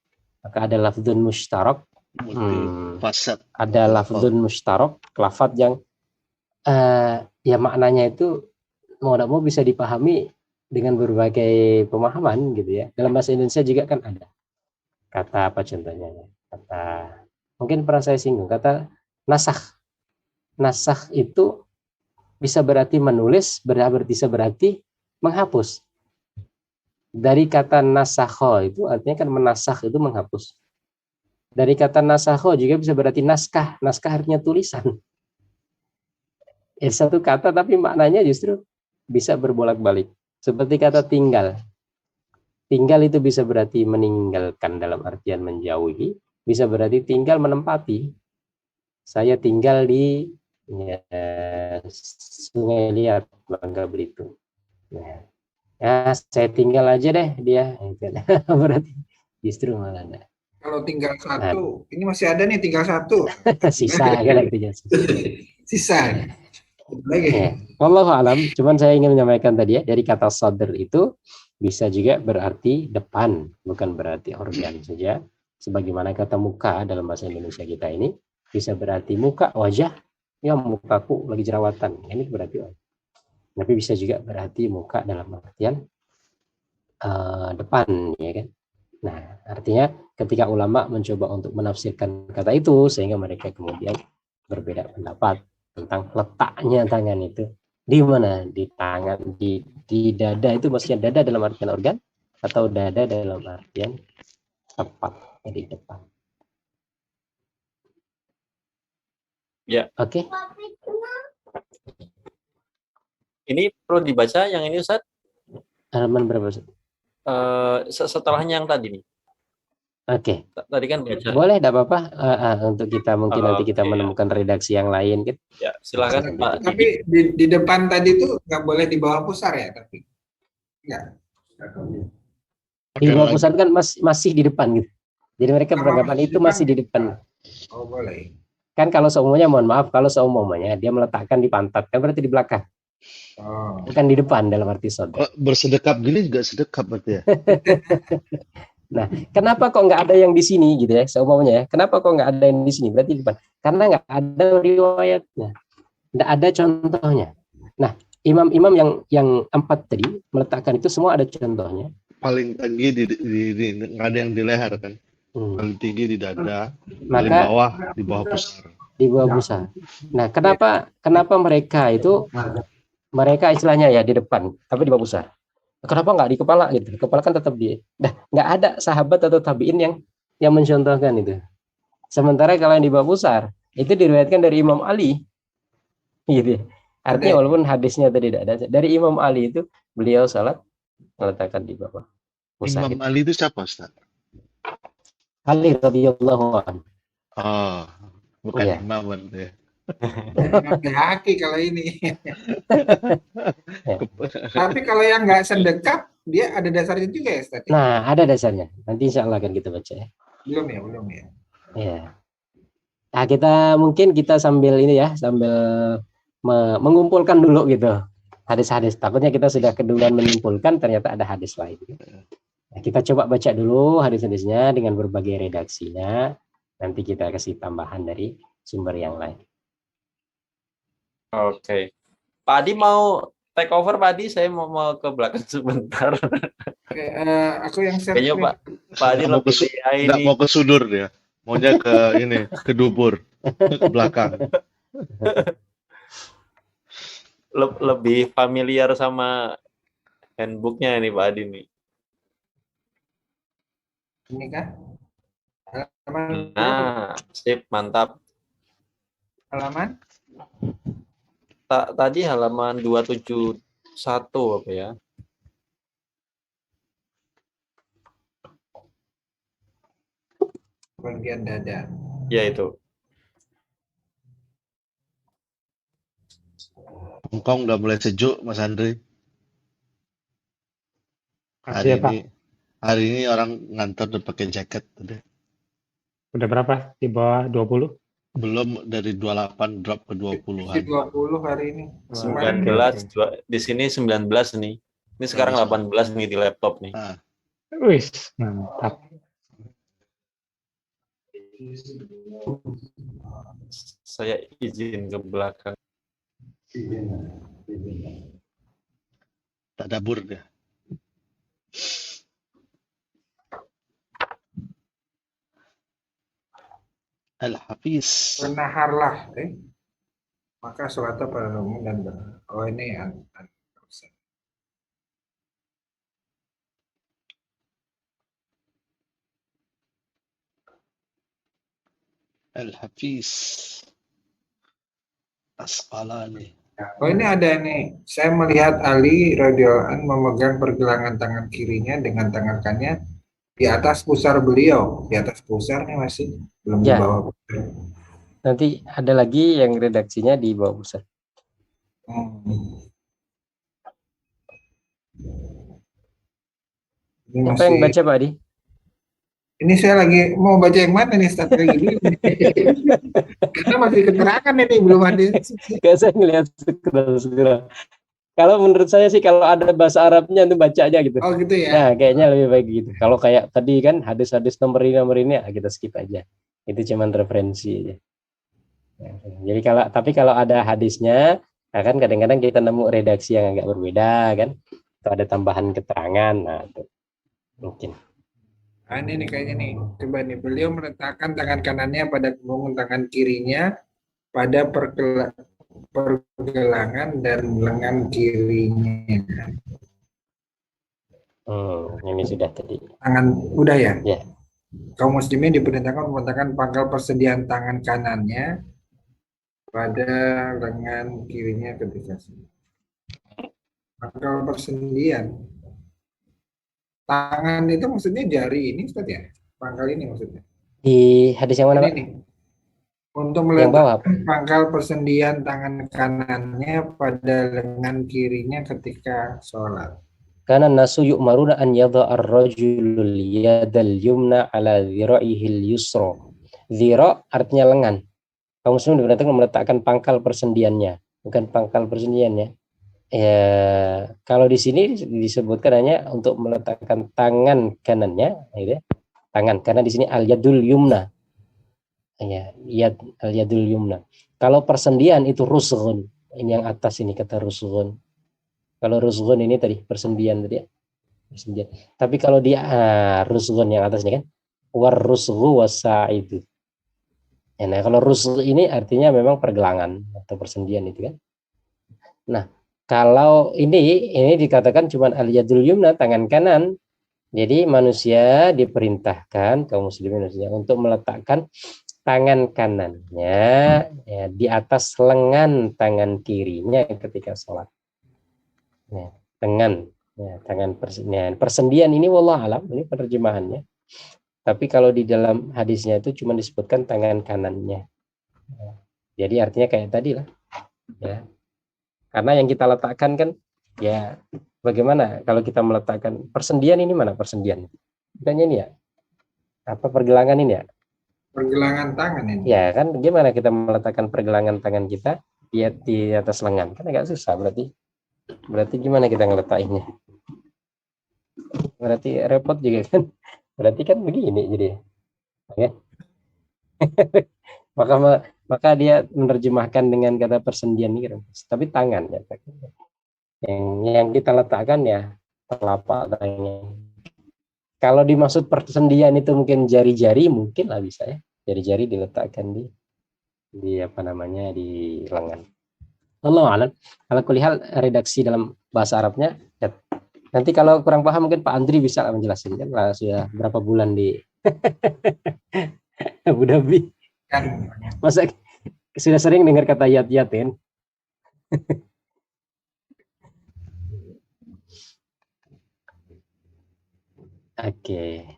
Maka ada lafdzun mustarak, ada lafdzun mustarak, lafadz yang ya maknanya itu mau tidak mau bisa dipahami dengan berbagai pemahaman gitu ya. Dalam bahasa Indonesia juga kan ada kata apa contohnya? Kata mungkin pernah saya singgung, kata nasakh. Nasakh itu bisa berarti menulis, bisa berarti menghapus. Dari kata nasakho itu artinya kan menasakh itu menghapus. Dari kata nasakho juga bisa berarti naskah. Naskah artinya tulisan. Satu kata tapi maknanya justru bisa berbolak-balik. Seperti kata tinggal. Tinggal itu bisa berarti meninggalkan dalam artian menjauhi. Bisa berarti tinggal menempati. Saya tinggal di Sungai Liat, Bangka Belitung. Ya, saya tinggal aja deh dia. Berarti justru malah ada. Kalau tinggal satu, ini masih ada nih tinggal satu. Sisa kan artinya. Sisa. Lagi. Ya. Wallahu alam, cuman saya ingin menyampaikan tadi ya, dari kata sadr itu bisa juga berarti depan, bukan berarti organ saja. Sebagaimana kata muka dalam bahasa Indonesia kita ini bisa berarti muka, wajah, ya mukaku lagi jerawatan. Ini berarti wajah. Tapi bisa juga berarti muka dalam artian depan, ya kan? Nah, artinya ketika ulama mencoba untuk menafsirkan kata itu, sehingga mereka kemudian berbeda pendapat tentang letaknya tangan itu di mana, di tangan, di dada itu maksudnya dada dalam artian organ atau dada dalam artian tepat di depan. Ya. Oke. Ini perlu dibaca yang ini Ustaz? Halaman berapa, Ustaz? Setelahnya yang tadi nih. Oke. Tadi kan baca. Boleh, tidak apa-apa. Untuk kita mungkin nanti kita Oke, menemukan redaksi yang lain gitu. ya. Silakan Pak Didi. Tapi di depan tadi itu nggak boleh di bawah pusar ya, tapi nggak. Di bawah pusat kan masih di depan gitu. Jadi mereka Apa beranggapan masih di itu depan? masih di depan. Oh boleh. Kan kalau seumumnya, mohon maaf, kalau seumumnya dia meletakkan di pantat, kan berarti di belakang. Oh. Bukan di depan dalam arti sodat. Oh, bersedekap gini juga sedekap berarti ya? Nah, kenapa kok nggak ada yang di sini gitu ya, seumumnya ya? Kenapa kok nggak ada yang di sini? Berarti di depan. Karena nggak ada riwayatnya, nggak ada contohnya. Nah, imam-imam yang 4 tadi meletakkan itu semua ada contohnya. Paling tinggi nggak ada yang di leher kan? Paling tinggi di dada, paling Maka bawah di bawah pusar. Di bawah pusar. Nah, kenapa mereka itu istilahnya ya di depan, tapi di bawah pusar? Kenapa nggak di kepala gitu? Kepala kan tetap di. Nah, nggak ada sahabat atau tabiin yang mencontohkan itu. Sementara kalau yang di bawah pusar itu diriwayatkan dari Imam Ali, gitu. Artinya walaupun hadisnya tadi tidak ada, dari Imam Ali itu beliau salat meletakkan di bawah pusar. Imam Ali itu siapa, Ustaz? Ali radhiyallahu anhu. Oh, bukan Iya. imam berarti ya. Hati kalau ini. Tapi kalau yang nggak sedekap, dia ada dasarnya juga ya, Ustaz? Nah, ada dasarnya. Nanti insya Allah akan kita baca ya. Belum ya. Ya. Nah, kita sambil ini ya, sambil mengumpulkan dulu gitu hadis-hadis. Takutnya kita sudah keduluan menyimpulkan, ternyata ada hadis lain. Nah, kita coba baca dulu hadis-hadisnya dengan berbagai redaksinya. Nanti kita kasih tambahan dari sumber yang lain. Oke. Pak Adi mau take over, Pak Adi? Saya mau ke belakang sebentar. Aku yang share. Kayaknya Pak Adi nggak mau ke sudur dia. Maunya ke ini, ke dubur, ke belakang. Lebih familiar sama handbooknya nih Pak Adi nih. Ini kan? Halaman. Nah, sip, mantap. Halaman? Tadi halaman 271 apa ya? Bagian dada. Ya itu. Hongkong udah mulai sejuk, Mas Andri. Hari ini orang ngantor udah pakai jaket. Udah berapa? Di bawah 20? Belum, dari 28 drop ke 20-an. 20 hari ini. 19, di sini 19 nih. Ini sekarang 18 nih di laptop nih. Nah. Wih, mantap. Saya izin ke belakang. Tadabur dia. Al-Hafiz. Bernaharlah, maka sholatnya pada umum dan ini Al-Hafiz Asqalani. Oh ini ada nih, saya melihat Ali radhiyallahu anhu memegang pergelangan tangan kirinya dengan tangan kanannya di atas pusar beliau. Di atas pusarnya masih belum di bawah pusar. Nanti ada lagi yang redaksinya di bawah pusar. Apa yang baca Pak Adi? Ini saya lagi mau baca yang mana nih, Ustaz? Karena masih keterangan ini belum ada. Kayak saya ngelihat segera. Kalau menurut saya sih kalau ada bahasa Arabnya itu baca aja gitu. Oh gitu ya. Nah, kayaknya lebih baik gitu. Kalau kayak tadi kan hadis-hadis nomor ini kita skip aja. Itu cuman referensi aja. Jadi kalau ada hadisnya, kan kadang-kadang kita nemu redaksi yang agak berbeda kan. Atau ada tambahan keterangan. Nah, itu mungkin. Ini kayaknya nih, coba nih, beliau meletakkan tangan kanannya pada punggung tangan kirinya pada pergelangan dan lengan kirinya. Ini sudah tadi. Tangan udah ya? Ya. Kaum muslimin diperintahkan meletakkan pangkal persediaan tangan kanannya pada lengan kirinya ketika sholat. Pangkal persendian. Tangan itu maksudnya jari ini Ustaz ya? Pangkal ini maksudnya. Di hadis yang mana, Ini Pak? nih. Untuk Yang bawah, Pak. meletakkan pangkal persendian tangan kanannya pada lengan kirinya ketika sholat. Karena nasu yu'maruna an yadha ar-rajulul yadal yumna ala dhira'ihil yusra. Dhira' artinya lengan. Kaum muslim diperintahkan meletakkan pangkal persendiannya, bukan pangkal persendiannya. Ya, kalau di sini disebutkan hanya untuk meletakkan tangan kanannya, gitu ya. Tangan, karena di sini al-yadul yumna. Ya, al-yadul yumna. Kalau persendian itu rusghun. Ini yang atas ini kata rusghun. Kalau rusghun ini tadi persendian tadi ya. Persendian. Tapi kalau dia rusghun yang atas ini kan war rusghu wasaidu. Ya, nah kalau rusgh ini artinya memang pergelangan atau persendian itu kan. Nah, kalau ini dikatakan cuma al-yadul yumna, tangan kanan. Jadi manusia diperintahkan, kaum muslimin manusia, untuk meletakkan tangan kanannya ya, di atas lengan tangan kirinya ketika sholat. Ya, tangan persendian ini wallah alam, ini penerjemahannya. Tapi kalau di dalam hadisnya itu cuma disebutkan tangan kanannya. Ya, jadi artinya kayak tadi lah. Ya. Karena yang kita letakkan kan ya bagaimana kalau kita meletakkan persendian ini mana persendian? Bukannya ini ya? Apa pergelangan ini ya? Pergelangan tangan ini. Ya kan gimana kita meletakkan pergelangan tangan kita di atas lengan? Kan agak susah berarti. Berarti gimana kita ngeletakinnya? Berarti repot juga kan? Berarti kan begini jadi. Ya. maka dia menerjemahkan dengan kata persendian ini, tapi tangan ya. Yang kita letakkan ya telapak tangan. Kalau dimaksud persendian itu mungkin jari-jari, mungkin lah bisa ya. Jari-jari diletakkan di apa namanya di lengan. Allah alam. Kalau kulihal redaksi dalam bahasa Arabnya, ya. Nanti kalau kurang paham mungkin Pak Andri bisa menjelaskan kan lah sudah berapa bulan di Abu Dhabi. Kan Masa sudah sering dengar kata yat-yat kan? Oke.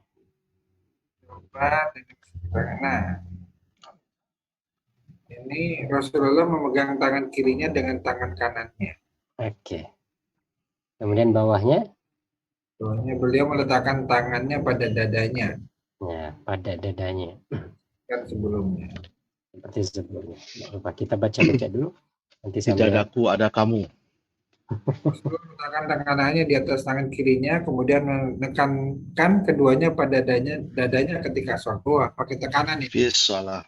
Nah, ini Rasulullah memegang tangan kirinya dengan tangan kanannya. Oke. Kemudian bawahnya? Bawahnya beliau meletakkan tangannya pada dadanya. Ya, pada dadanya. Kan sebelumnya. Seperti sebelumnya. Lupa kita baca-baca dulu. Nanti Di dadaku ada kamu. Rasulullah meletakkan tangannya di atas tangan kirinya, kemudian menekankan keduanya pada dadanya ketika sholat. Wah, pakai tekanan ini. Fis salah.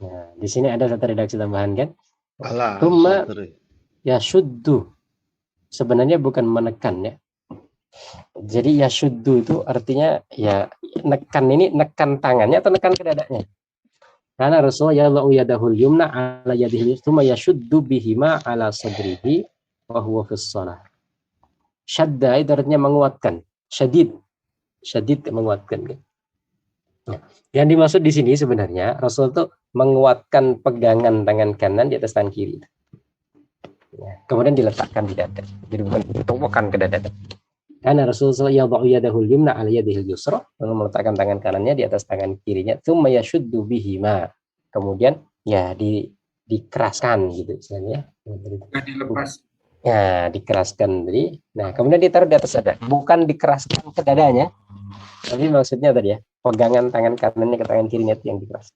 Nah, di sini ada satu redaksi tambahan kan? Allah. Tsumma Sadri. yashuddu. Sebenarnya bukan menekan ya. Jadi yashuddu itu artinya ya nekan, ini nekan tangannya atau nekan ke dadanya. Karena Rasulullah yadahul yumna ala yadihi tsumma yashuddu bihima ala sadrihi wa huwa fis shalah. Syadda itu artinya menguatkan. Syadid menguatkan. Ya. Yang dimaksud di sini sebenarnya Rasul itu menguatkan pegangan tangan kanan di atas tangan kiri. Ya. Kemudian diletakkan di dada. Jadi bukan tumpukan ke dada. Karena Rasulullah yadahul yumna ala yadihil yusra, meletakkan tangan kanannya di atas tangan kirinya, tsumma yashuddu bihima. Kemudian ya dikeraskan gitu misalnya. Bukan dilepas. Ya, dikeraskan tadi. Nah, kemudian ditaruh di atas dada. Bukan dikeraskan ke dadanya. Tapi maksudnya tadi ya, pegangan tangan kanannya ke tangan kirinya itu yang dikeras.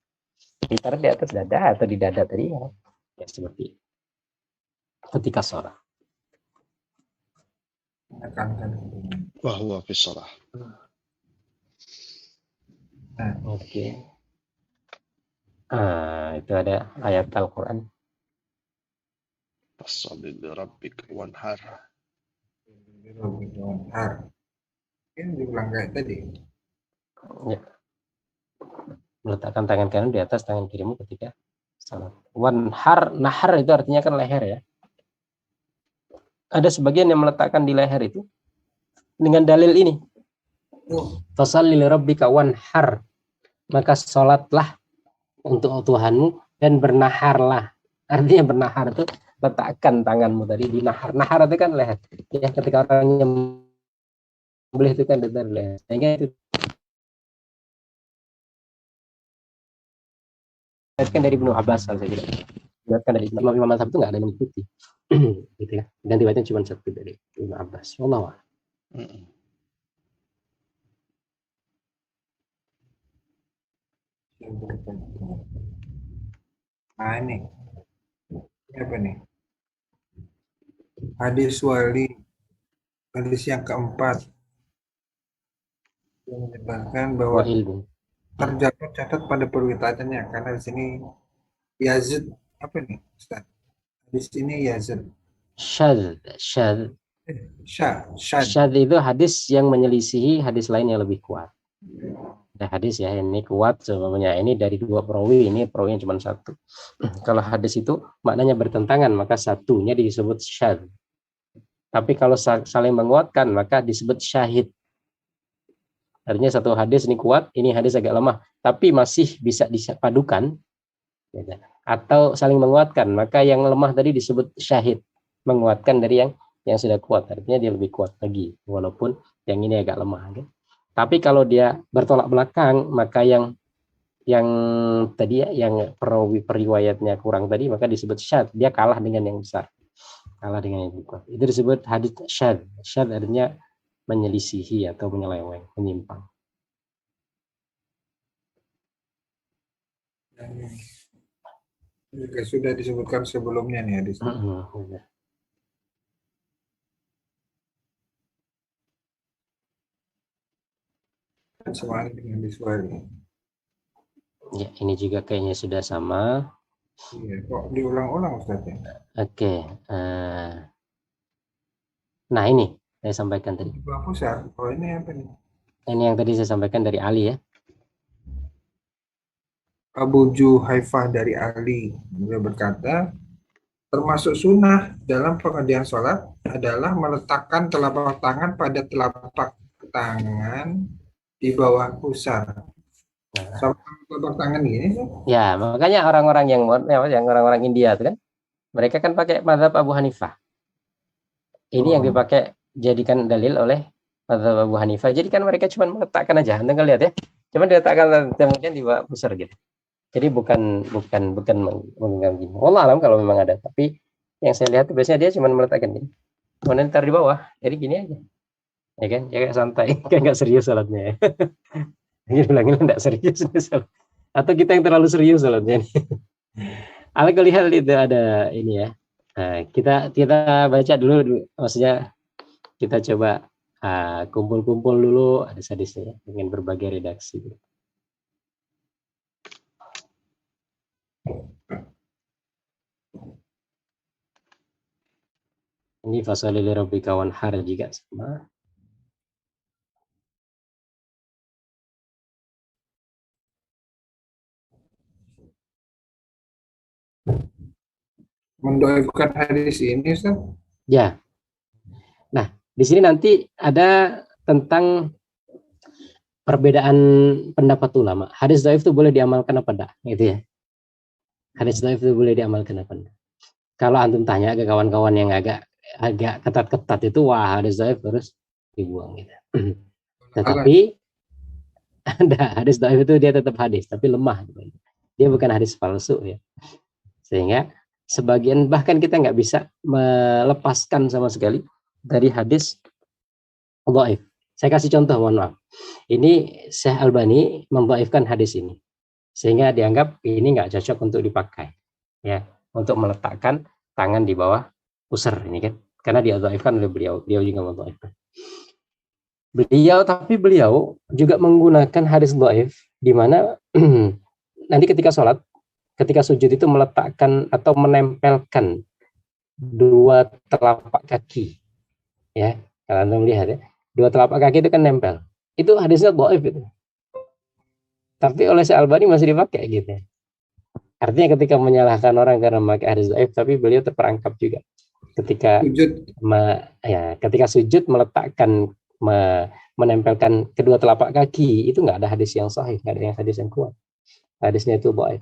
Ditaruh di atas dada atau di dada tadi ya. Ya seperti itu. Ketika sholat. Menekankan. Wa huwa fis salah. Nah, Oke. Itu ada ayat Al-Quran. Fasholli li rabbika wanhar. Ini diulang kayak tadi. Ya. Meletakkan tangan kanan di atas tangan kirimu ketika salat. Wanhar, nahar itu artinya kan leher ya. Ada sebagian yang meletakkan di leher itu dengan dalil ini. Fasholli li rabbika wanhar. Maka salatlah untuk Tuhanmu dan bernaharlah Artinya bernahar itu letakkan tanganmu tadi di nahar. Nahar itu kan leher. Ya, ketika orang nyembelih itu kan dari leher. Sehingga itu kan dari Ibnu Abbas kalau saya kira. Kan dari Imam Mazhab itu nggak ada yang mengikuti. Gitu ya. Dan riwayatnya cuma satu dari Ibnu Abbas. Wallahu a'lam. Nah ini apa nih? Hadis wali, hadis yang keempat yang menyebutkan bahwa Wa ilmu. tercatat pada perwitaannya karena di sini Yazid apa nih Ustaz? Hadis ini Yazid Syadz. Syadz itu hadis yang menyelisihi hadis lain yang lebih kuat. Ada hadis ya, ini kuat sebenarnya, ini dari dua perawi, ini perawinya cuma satu. Kalau hadis itu maknanya bertentangan, maka satunya disebut syadz. Tapi kalau saling menguatkan, maka disebut syahid. Artinya satu hadis ini kuat, ini hadis agak lemah, tapi masih bisa dipadukan, atau saling menguatkan, maka yang lemah tadi disebut syahid, menguatkan dari yang sudah kuat. Artinya dia lebih kuat lagi, walaupun yang ini agak lemah. Gitu. Tapi kalau dia bertolak belakang, maka yang tadi ya, yang perawi periwayatnya kurang tadi, maka disebut syadz. Dia kalah dengan yang besar, kalah dengan yang kuat. Itu disebut hadits syadz. Syadz artinya menyelisihi atau menyeleweng, menyimpang. juga sudah disebutkan sebelumnya nih hadis. Sama dengan hadis wali. Ya, ini juga kayaknya sudah sama. Iya, kok diulang-ulang Ustaz ya? Oke. Nah ini saya sampaikan tadi. Oh ini apa nih? Ini yang tadi saya sampaikan dari Ali ya. Abu Juhaifah dari Ali, beliau berkata, termasuk sunnah dalam pengertian sholat adalah meletakkan telapak tangan pada telapak tangan di bawah pusar. Sama telapak tangan gini sih? Ya, makanya orang-orang yang orang-orang India itu kan, mereka kan pakai mazhab Abu Hanifah. Ini yang dipakai jadikan dalil oleh mazhab Abu Hanifah. Jadi kan mereka cuma meletakkan aja. Anda lihat ya, cuma diletakkan kemudian di bawah pusar gitu. Jadi bukan menggenggam gini. Wallah alam kalau memang ada. Tapi yang saya lihat biasanya dia cuma meletakkan gini. Kemudian taruh di bawah. Jadi gini aja. Ya kan? Ya kayak santai. Kayak nggak serius salatnya. Ini bilangnya nggak serius. Atau kita yang terlalu serius salatnya. Alhamdulillah itu ada ini ya. Nah, kita baca dulu. Maksudnya kita coba kumpul-kumpul dulu hadis-hadisnya dengan berbagai redaksi. Ini fasali li rabbika wanhar juga sama. Mendoakan hadis ini Ustaz? Ya. Nah, di sini nanti ada tentang perbedaan pendapat ulama. Hadis dhaif itu boleh diamalkan apa enggak? Gitu ya. Hadis dhaif itu boleh diamalkan apa enggak? Kalau antum tanya ke kawan-kawan yang agak ketat-ketat itu, wah hadis dhaif harus dibuang gitu. Tetapi ada hadis dhaif itu dia tetap hadis, tapi lemah. Dia bukan hadis palsu ya. Sehingga sebagian bahkan kita nggak bisa melepaskan sama sekali dari hadis dhaif. Saya kasih contoh, mohon maaf. Ini Syekh Albani memdhaifkan hadis ini, sehingga dianggap ini nggak cocok untuk dipakai, ya, untuk meletakkan tangan di bawah pusar ini kan, karena dia dhaifkan oleh beliau juga mendhaifkan. Beliau juga menggunakan hadis dhaif di mana nanti ketika sholat, ketika sujud itu meletakkan atau menempelkan dua telapak kaki, ya. Kalau Anda melihat ya, dua telapak kaki itu kan nempel. Itu hadisnya dhaif itu. Tapi oleh Syekh Albani masih dipakai gitu. Artinya ketika menyalahkan orang karena memakai hadis dhaif, tapi beliau terperangkap juga. Ketika ketika sujud meletakkan menempelkan kedua telapak kaki, itu nggak ada hadis yang sahih, nggak ada yang hadis yang kuat. Hadisnya itu dhaif.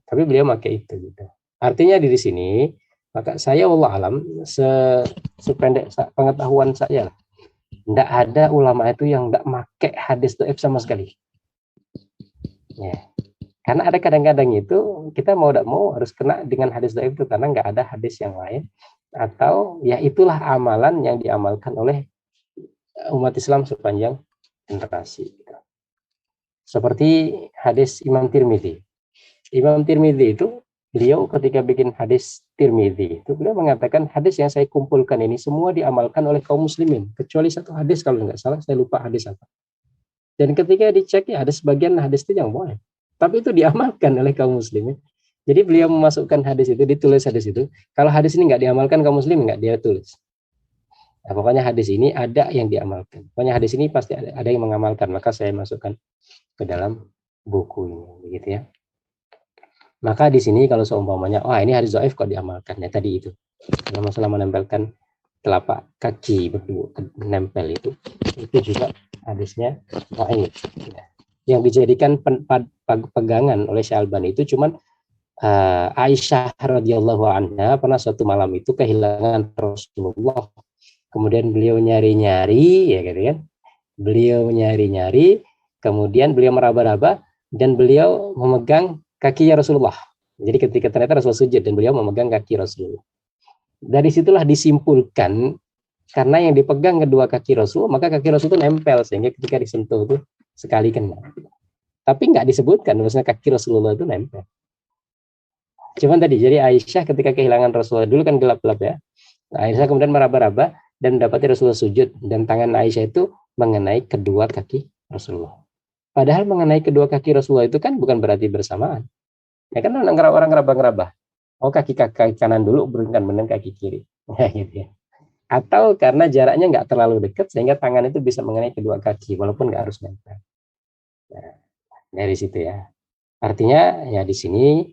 Tapi beliau pakai itu gitu. Artinya di sini, maka saya wallah alam sependek pengetahuan saya, tidak ada ulama itu yang tidak make hadis dhaif sama sekali. Ya. Karena ada kadang-kadang itu kita mau tidak mau harus kena dengan hadis dhaif itu karena nggak ada hadis yang lain, atau ya itulah amalan yang diamalkan oleh umat Islam sepanjang generasi. Seperti hadis Imam Tirmidzi. Imam Tirmidzi itu beliau ketika bikin hadis Tirmidzi itu beliau mengatakan hadis yang saya kumpulkan ini semua diamalkan oleh kaum muslimin kecuali satu hadis kalau nggak salah, saya lupa hadis apa. Dan ketika dicek ya ada sebagian hadis itu yang boleh, tapi itu diamalkan oleh kaum muslimin. Jadi beliau memasukkan hadis itu, ditulis hadis itu. Kalau hadis ini nggak diamalkan kaum muslimin, nggak dia tulis. Nah, pokoknya hadis ini ada yang diamalkan. Pokoknya hadis ini pasti ada yang mengamalkan, maka saya masukkan ke dalam buku ini, begitu ya. Maka di sini kalau seumpamanya, ini hadis dhaif kok diamalkan ya tadi itu. Kalau masalah menempelkan telapak kaki berdua menempel itu juga hadisnya dhaif. Ya. Yang dijadikan pegangan oleh Syalbani itu cuman Aisyah radhiyallahu anha pernah suatu malam itu kehilangan Rasulullah. Kemudian beliau nyari-nyari, ya gitu kan. Beliau nyari-nyari, kemudian beliau meraba-raba dan beliau memegang kakinya Rasulullah. Jadi ketika ternyata Rasulullah sujud dan beliau memegang kaki Rasulullah. Dari situlah disimpulkan karena yang dipegang kedua kaki Rasul, maka kaki Rasul itu nempel sehingga ketika disentuh itu sekali kena. Tapi nggak disebutkan maksudnya kaki Rasulullah itu nempel. Cuman tadi jadi Aisyah ketika kehilangan Rasulullah dulu kan gelap-gelap ya. Nah, Aisyah kemudian meraba-raba dan mendapati Rasulullah sujud dan tangan Aisyah itu mengenai kedua kaki Rasulullah. Padahal mengenai kedua kaki Rasulullah itu kan bukan berarti bersamaan. Ya kan orang ngeraba-ngeraba. Oh kaki kanan dulu berhubungan kaki kiri. Ya, gitu ya. Atau karena jaraknya nggak terlalu dekat sehingga tangan itu bisa mengenai kedua kaki walaupun nggak harus nempel. Nah, dari situ ya. Artinya ya di sini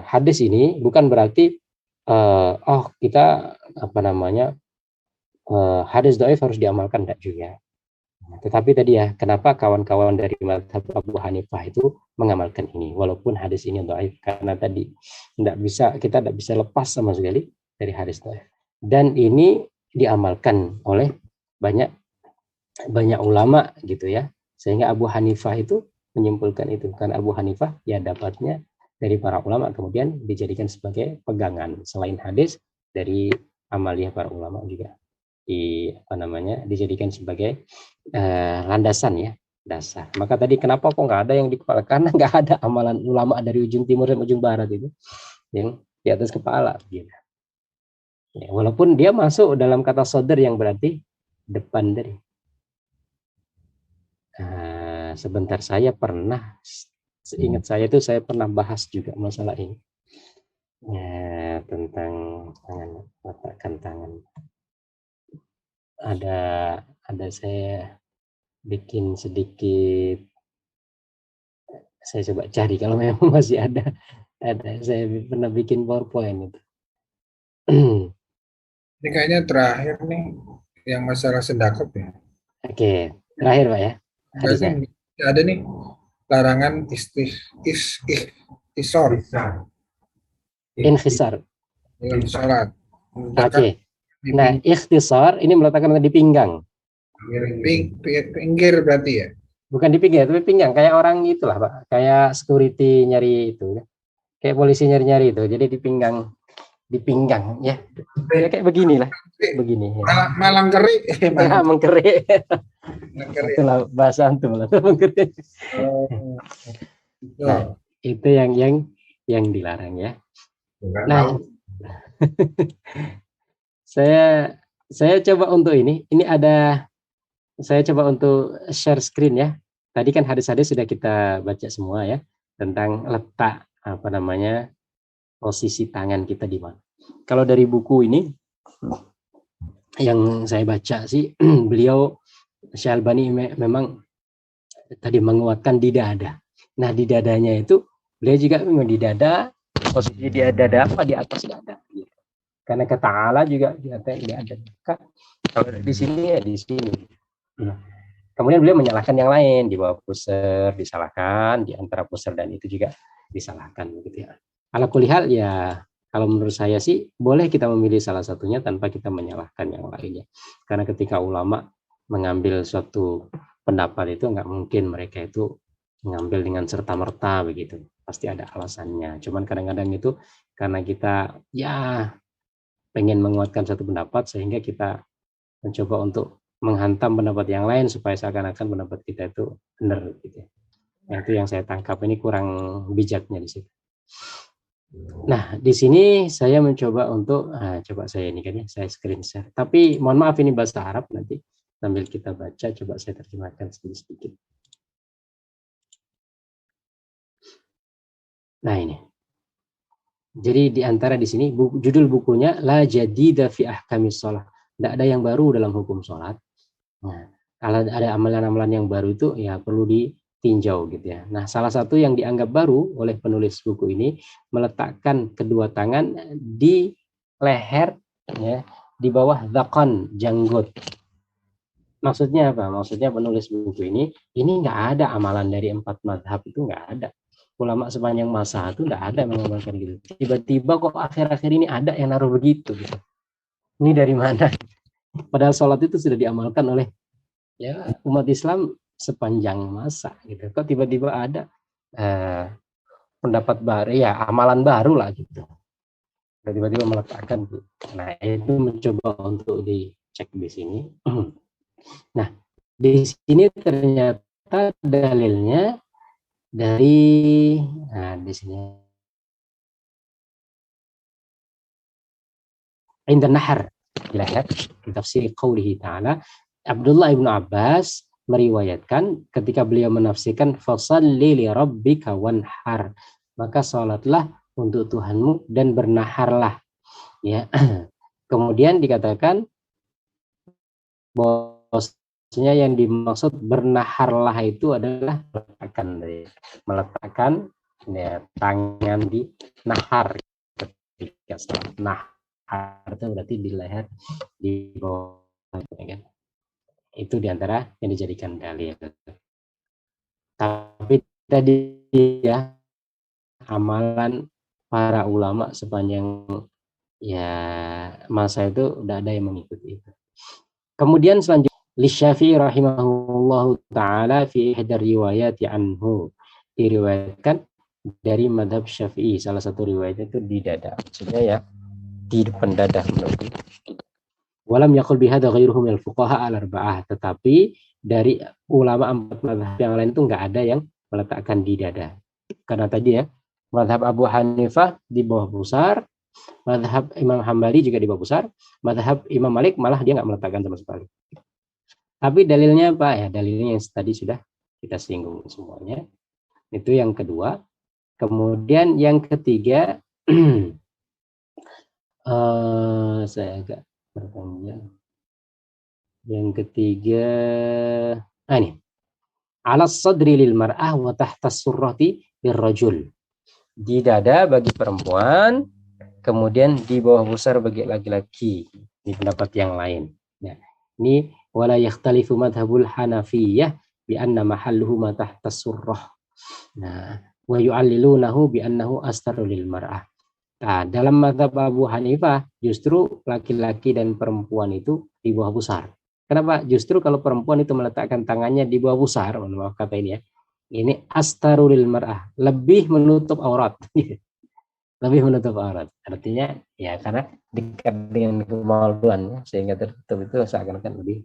hadis ini bukan berarti kita hadis dhaif harus diamalkan, tidak juga. Tetapi tadi ya, kenapa kawan-kawan dari mazhab Abu Hanifah itu mengamalkan ini, walaupun hadis ini dhaif, karena tadi kita tidak bisa lepas sama sekali dari hadis dhaif. Dan ini diamalkan oleh banyak ulama gitu ya, sehingga Abu Hanifah itu menyimpulkan itu, karena Abu Hanifah ya dapatnya dari para ulama kemudian dijadikan sebagai pegangan selain hadis dari amaliyah para ulama juga dijadikan sebagai landasan ya, dasar. Maka tadi kenapa kok nggak ada yang di kepala, karena nggak ada amalan ulama dari ujung timur dan ujung barat itu yang di atas kepala gitu. Ya, walaupun dia masuk dalam kata sodar yang berarti depan dari. Sebentar, seingat saya itu saya pernah bahas juga masalah ini ya, tentang tangan. Ada saya bikin sedikit, saya coba cari kalau memang masih ada saya pernah bikin PowerPoint itu. Ini kayaknya terakhir nih yang masalah sedekap ya. Oke, terakhir Pak ya. Ada nih larangan ikhtisar salat. Oke. Nah, ikhtisar ini meletakkan di pinggang. Pinggir berarti ya? Bukan di pinggir, tapi pinggang. Kayak orang itulah Pak. Kayak security nyari itu. Kayak polisi nyari-nyari itu. Jadi di pinggang ya. Ya kayak beginilah. Begini. Ya. Malang kerik. Ya, mengkerik. Itulah bahasa antum lah. Mengkerik. Nah, itu yang dilarang ya. Nah, saya coba untuk ini saya coba untuk share screen ya. Tadi kan hadis-hadis sudah kita baca semua ya, tentang letak posisi tangan kita di mana. Kalau dari buku ini yang saya baca sih, beliau Syalbani memang tadi menguatkan di dada. Nah, di dadanya itu beliau juga memang di dada, posisi di dada apa di atas dada. Karena kata Allah juga di atas dada. Kalau di sini ya di sini. Kemudian beliau menyalahkan yang lain, di bawah pusar disalahkan, di antara pusar dan itu juga disalahkan begitu ya. Ala kulli hal ya, kalau menurut saya sih boleh kita memilih salah satunya tanpa kita menyalahkan yang lainnya. Karena ketika ulama mengambil suatu pendapat itu nggak mungkin mereka itu mengambil dengan serta-merta begitu. Pasti ada alasannya. Cuman kadang-kadang itu karena kita ya pengen menguatkan satu pendapat sehingga kita mencoba untuk menghantam pendapat yang lain supaya seakan-akan pendapat kita itu benar gitu. Nah, itu yang saya tangkap, ini kurang bijaknya di situ. Nah, di sini saya mencoba untuk coba saya ini kan ya, saya screen share. Tapi mohon maaf ini bahasa Arab, nanti sambil kita baca coba saya terjemahkan sedikit. Nah, ini. Jadi di antara di sini judul bukunya La Jadida fi Ahkamis Shalah. Tidak ada yang baru dalam hukum sholat. Nah, kalau ada amalan-amalan yang baru itu ya perlu ditinjau gitu ya. Nah, salah satu yang dianggap baru oleh penulis buku ini meletakkan kedua tangan di leher ya, di bawah dzaqan, janggut. Maksudnya apa? Maksudnya penulis buku ini nggak ada amalan dari 4 mazhab, itu nggak ada. Ulama sepanjang masa itu nggak ada yang mengamalkan gitu. Tiba-tiba kok akhir-akhir ini ada yang naruh begitu gitu. Ini dari mana? Padahal sholat itu sudah diamalkan oleh ya umat Islam sepanjang masa gitu. Kok tiba-tiba ada pendapat baru ya, amalan baru lah gitu. Tiba-tiba meletakkan. Nah, itu mencoba untuk dicek di sini. Nah, di sini ternyata dalilnya dari di sini Inda Nahar di leher di tafsir qaulihi ta'ala, Abdullah ibnu Abbas meriwayatkan ketika beliau menafsirkan fasalli li rabbika wanhar, maka salatlah untuk Tuhanmu dan bernaharlah ya. Kemudian dikatakan bahwasanya yang dimaksud bernaharlah itu adalah meletakkan ya, tangan di nahar ketika salat. Nahar itu berarti di leher di bawah ya kan. Itu diantara yang dijadikan dalil. Tapi tadi ya amalan para ulama sepanjang ya masa itu udah ada yang mengikuti itu. Kemudian selanjutnya Lisyafi'i rahimahullahu ta'ala fi ihdar riwayati anhu, diriwayatkan dari madhab Syafi'i, salah satu riwayatnya itu di dada, maksudnya ya di depan dada. Walam yaqul bihadza ghairuhum minal fuqaha al-arba'ah, tetapi dari ulama 4 mazhab yang lain itu enggak ada yang meletakkan di dada. Karena tadi ya, mazhab Abu Hanifah di bawah pusar, mazhab Imam Hambali juga di bawah pusar, mazhab Imam Malik malah dia enggak meletakkan sama sekali. Tapi dalilnya apa ya? Dalilnya yang tadi sudah kita singgung semuanya. Itu yang kedua. Kemudian yang ketiga, saya agak berpanjang. Yang ketiga, ini. Alas sadri lil mar'ah wa tahta surrati lirrajul. Di dada bagi perempuan, kemudian di bawah pusar bagi laki-laki. Di pendapat yang lain. Nah, ini wala yakhtalifu madhabul Hanafiyah bi anna mahalluhu ma tahta surrah. Nah, wa yu'allilunahu bi annahu astaru lil mar'ah. Nah, dalam mazhab Abu Hanifah justru laki-laki dan perempuan itu di bawah pusar. Kenapa? Justru kalau perempuan itu meletakkan tangannya di bawah pusar, maaf kata ini ya. Ini astaru lil mar'ah, lebih menutup aurat. Lebih menutup aurat. Artinya ya karena dekat dengan kemaluan ya, sehingga tertutup itu seakan-akan lebih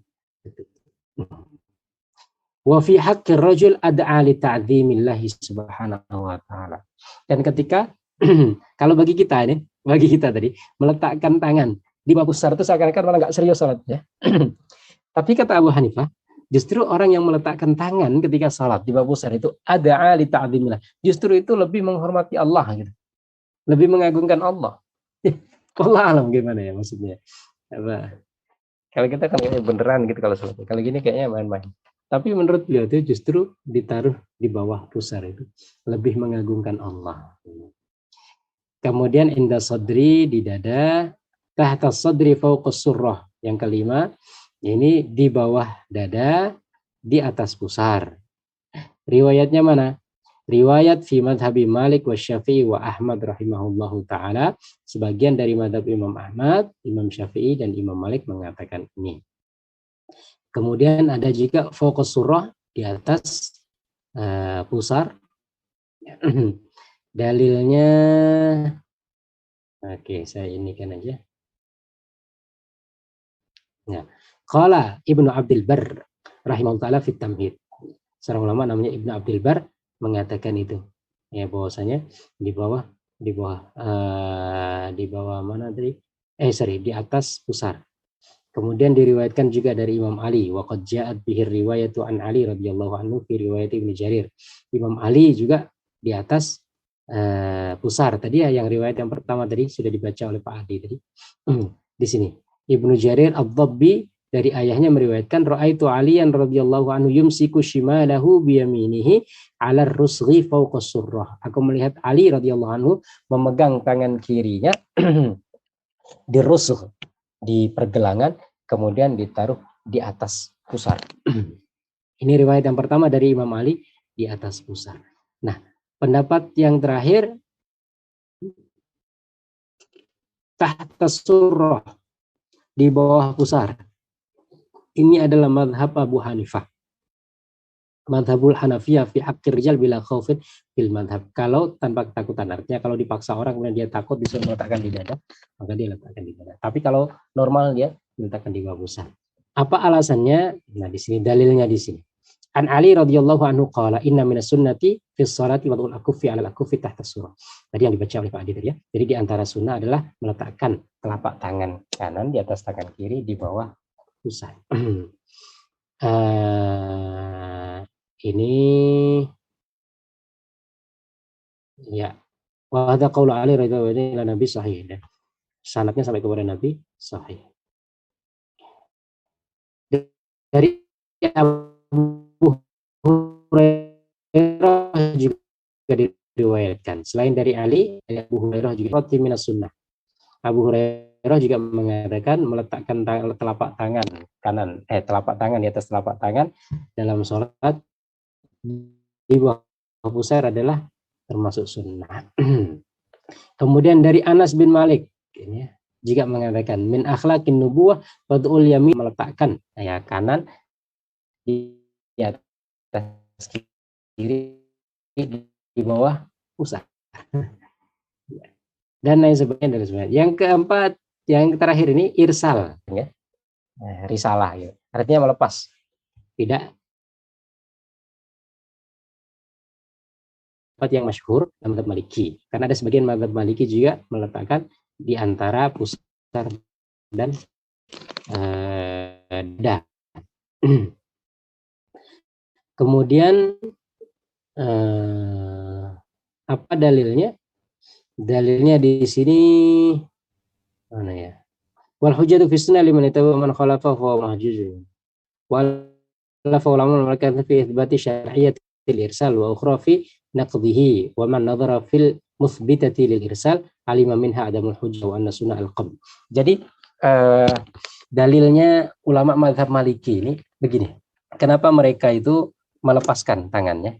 wa fi haqqir rajul ad'a li ta'dzimillahi subhanahu wa ta'ala. Dan ketika kalau bagi kita tadi meletakkan tangan di bawah pusar itu seakan-akan malah enggak serius salatnya. Tapi kata Abu Hanifah, justru orang yang meletakkan tangan ketika salat di bawah pusar itu ad'a li ta'dzimillah. Justru itu lebih menghormati Allah gitu. Lebih mengagungkan Allah. Allah alam gimana ya maksudnya. Apa? Kalau kita kan kayaknya beneran gitu kalau salat. Kalau gini kayaknya main-main. Tapi menurut beliau itu justru ditaruh di bawah pusar itu lebih mengagungkan Allah. Kemudian inda sadri di dada, tahta sadri fawqas surrah. Yang kelima, ini di bawah dada, di atas pusar. Riwayatnya mana? Riwayat fi madhabi Malik wa Syafi'i wa Ahmad rahimahullahu ta'ala. Sebagian dari madhab Imam Ahmad, Imam Syafi'i, dan Imam Malik mengatakan ini. Kemudian ada juga fokus surah di atas pusar. Dalilnya, oke, saya inikan aja. Ya. Qala Ibnu Abdul Barr rahimahullah ta'ala fit Tamhid. Seorang ulama namanya Ibnu Abdul Barr mengatakan itu. Ya, bahwasanya di bawah mana tadi? Di atas pusar. Kemudian diriwayatkan juga dari Imam Ali, wa qad ja'at bihi riwayatu an Ali radhiyallahu anhu fi riwayat Ibnu Jarir. Imam Ali juga di atas pusar. Tadi ya, yang riwayat yang pertama tadi sudah dibaca oleh Pak Adi tadi. Di sini Ibnu Jarir Ad-Dabbi dari ayahnya meriwayatkan ra'aitu Aliyan radhiyallahu anhu yumsiku shimalahu biyaminihi 'ala ar-rusghi fawqa surrah. Aku melihat Ali radhiyallahu anhu memegang tangan kirinya di rusgh, di pergelangan, kemudian ditaruh di atas pusar. Ini riwayat yang pertama dari Imam Ali di atas pusar. Nah, pendapat yang terakhir tahta surrah, di bawah pusar. Ini adalah madhab Abu Hanifah. Madhabul Hanafiyah fi haqqir rijal bila khaufin fil madhab. Kalau tanpa ketakutan, artinya kalau dipaksa orang kemudian dia takut bisa meletakkan di dada, maka dia letakkan di dada. Tapi kalau normal dia meletakkan di bawah pusar. Apa alasannya? Nah, di sini dalilnya di sini. An Ali radhiyallahu anhu qala inna minas sunnati fi sholati wad'ul akufi 'ala al-akufi tahta surah. Tadi yang dibaca oleh Pak Adi tadi ya. Jadi di antara sunnah adalah meletakkan telapak tangan kanan di atas tangan kiri di bawah pusar. Ini ya, wa hadza qaulu Ali radhiyallahu anhu ila Nabi sahih. Sanadnya sampai kepada Nabi sahih. Dari Abu Hurairah juga diriwayatkan. Selain dari Ali, Abu Hurairah juga roti minas sunnah. Abu Hurairah juga mengatakan meletakkan telapak tangan kanan, telapak tangan di atas telapak tangan dalam sholat di bawah pusar adalah termasuk sunnah. Kemudian dari Anas bin Malik ini juga mengatakan min akhlaqin nubuwah wad'ul yamin, meletakkan kanan di atas kiri di bawah pusar. Dan lain sebagainya. Yang keempat, yang terakhir ini irsal, ya. Risalah, ya. Artinya melepas. Tidak yang masyhur dalam mazhab Maliki. Karena ada sebagian mazhab Maliki juga meletakkan di antara pusar dan dada. Kemudian apa dalilnya? Dalilnya di sini mana ya? Wal hujjatu fi sunnah liman ittaba man khalafa fa huwa mahjuz. Wal ulama mereka fi itsbati syar'iyyatil irsal wa ukhra fi naqdihi wa man nadhara fil muthbitati lil irsal alima minha adamul hujjah wa anna sunnah al-qabd. Jadi dalilnya ulama mazhab Maliki ini begini. Kenapa mereka itu melepaskan tangannya,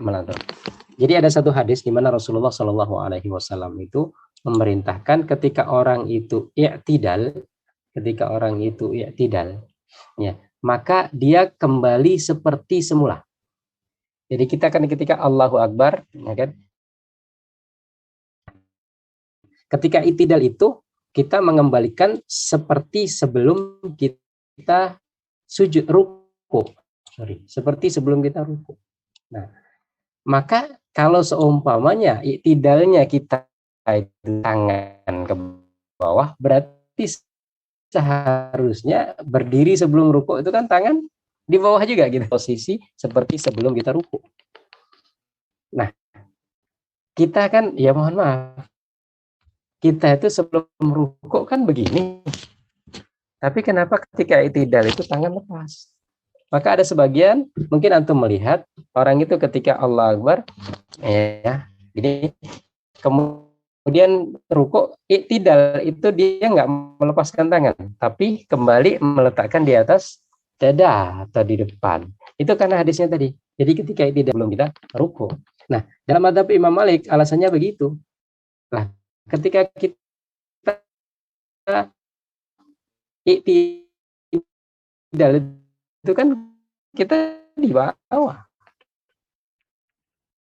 melador? Jadi ada satu hadis di mana Rasulullah Shallallahu Alaihi Wasallam itu memerintahkan ketika orang itu i'tidal, ya, maka dia kembali seperti semula. Jadi kita kan ketika Allahu Akbar, ya kan? Ketika i'tidal itu kita mengembalikan seperti sebelum kita sujud ruku. Seperti sebelum kita ruku. Nah, maka kalau seumpamanya i'tidalnya kita tangan ke bawah, berarti seharusnya berdiri sebelum ruku itu kan tangan di bawah juga gitu, posisi seperti sebelum kita ruku. Nah, kita kan ya mohon maaf, kita itu sebelum ruku kan begini, tapi kenapa ketika i'tidal itu tangan lepas? Maka ada sebagian mungkin antum melihat orang itu ketika Allah Akbar ya ini kemudian ruku i'tidal itu dia nggak melepaskan tangan, tapi kembali meletakkan di atas dada atau di depan. Itu karena hadisnya tadi. Jadi ketika i'tidal belum kita ruku. Nah, dalam mazhab Imam Malik alasannya begitu. Nah, ketika kita iktidal itu kan kita di bawah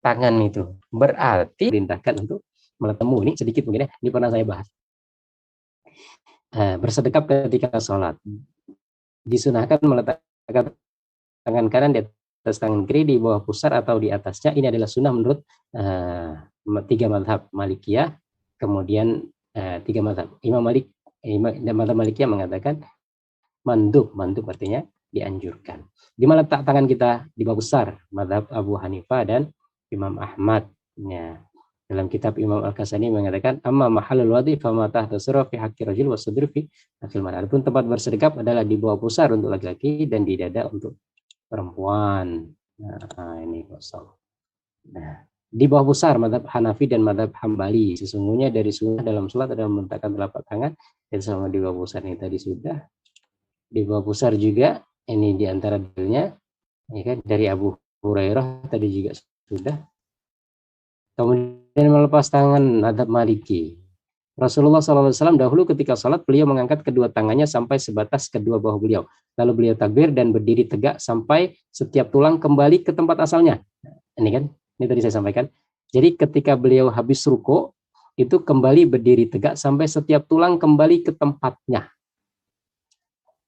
tangan itu. Berarti perintahkan untuk meletemu. Ini sedikit mungkin ya, ini pernah saya bahas. Bersedekap ketika sholat. Disunahkan meletakkan tangan kanan di atas tangan kiri di bawah pusar atau di atasnya. Ini adalah sunnah menurut tiga mazhab Malikiyah, kemudian tiga mazhab Imam Malik, mazhab Malikiyah mengatakan mandub artinya dianjurkan. Di mana letak tangan kita di bawah pusar, mazhab Abu Hanifah dan Imam Ahmad. Ya. Dalam kitab Imam Al-Kasani mengatakan amma mahallul wadi fa ma tahta sirra fi haqqi rajul wa sadri fi haqqil mar'ah. Adapun tempat bersedekap adalah di bawah pusar untuk laki-laki dan di dada untuk perempuan. Nah, ini kosong. Nah, di bawah pusar mazhab Hanafi dan mazhab Hambali. Sesungguhnya dari sunnah dalam salat adalah meletakkan telapak tangan dan sama di bawah pusar ini tadi sudah. Di bawah pusar juga ini di antara dalilnya ya kan, dari Abu Hurairah tadi juga sudah. Kemudian melepas tangan mazhab Maliki. Rasulullah SAW dahulu ketika salat beliau mengangkat kedua tangannya sampai sebatas kedua bahu beliau. Lalu beliau takbir dan berdiri tegak sampai setiap tulang kembali ke tempat asalnya. Ini kan, ini tadi saya sampaikan. Jadi ketika beliau habis ruku, itu kembali berdiri tegak sampai setiap tulang kembali ke tempatnya.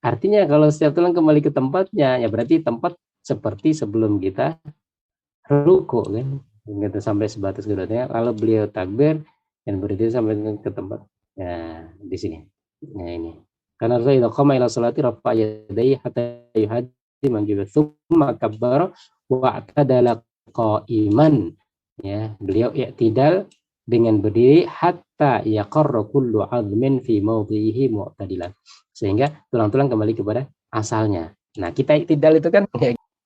Artinya kalau setiap tulang kembali ke tempatnya, ya berarti tempat seperti sebelum kita ruku kan. Gitu, sampai sebatas keduanya. Lalu beliau takbir dan berdiri sampai ke tempat. Ya, di sini. Nah ini. Karena Rasulullah qama ila salati rafa'a yadayhi hatta yuhaddi mankibahu tsumma kabbara wa atadala qa'iman. Ya, beliau i'tidal dengan berdiri hatta yaqarra kullu 'azmin fi mawdhihi mu'tadilan. Sehingga tulang-tulang kembali kepada asalnya. Nah, kita i'tidal itu kan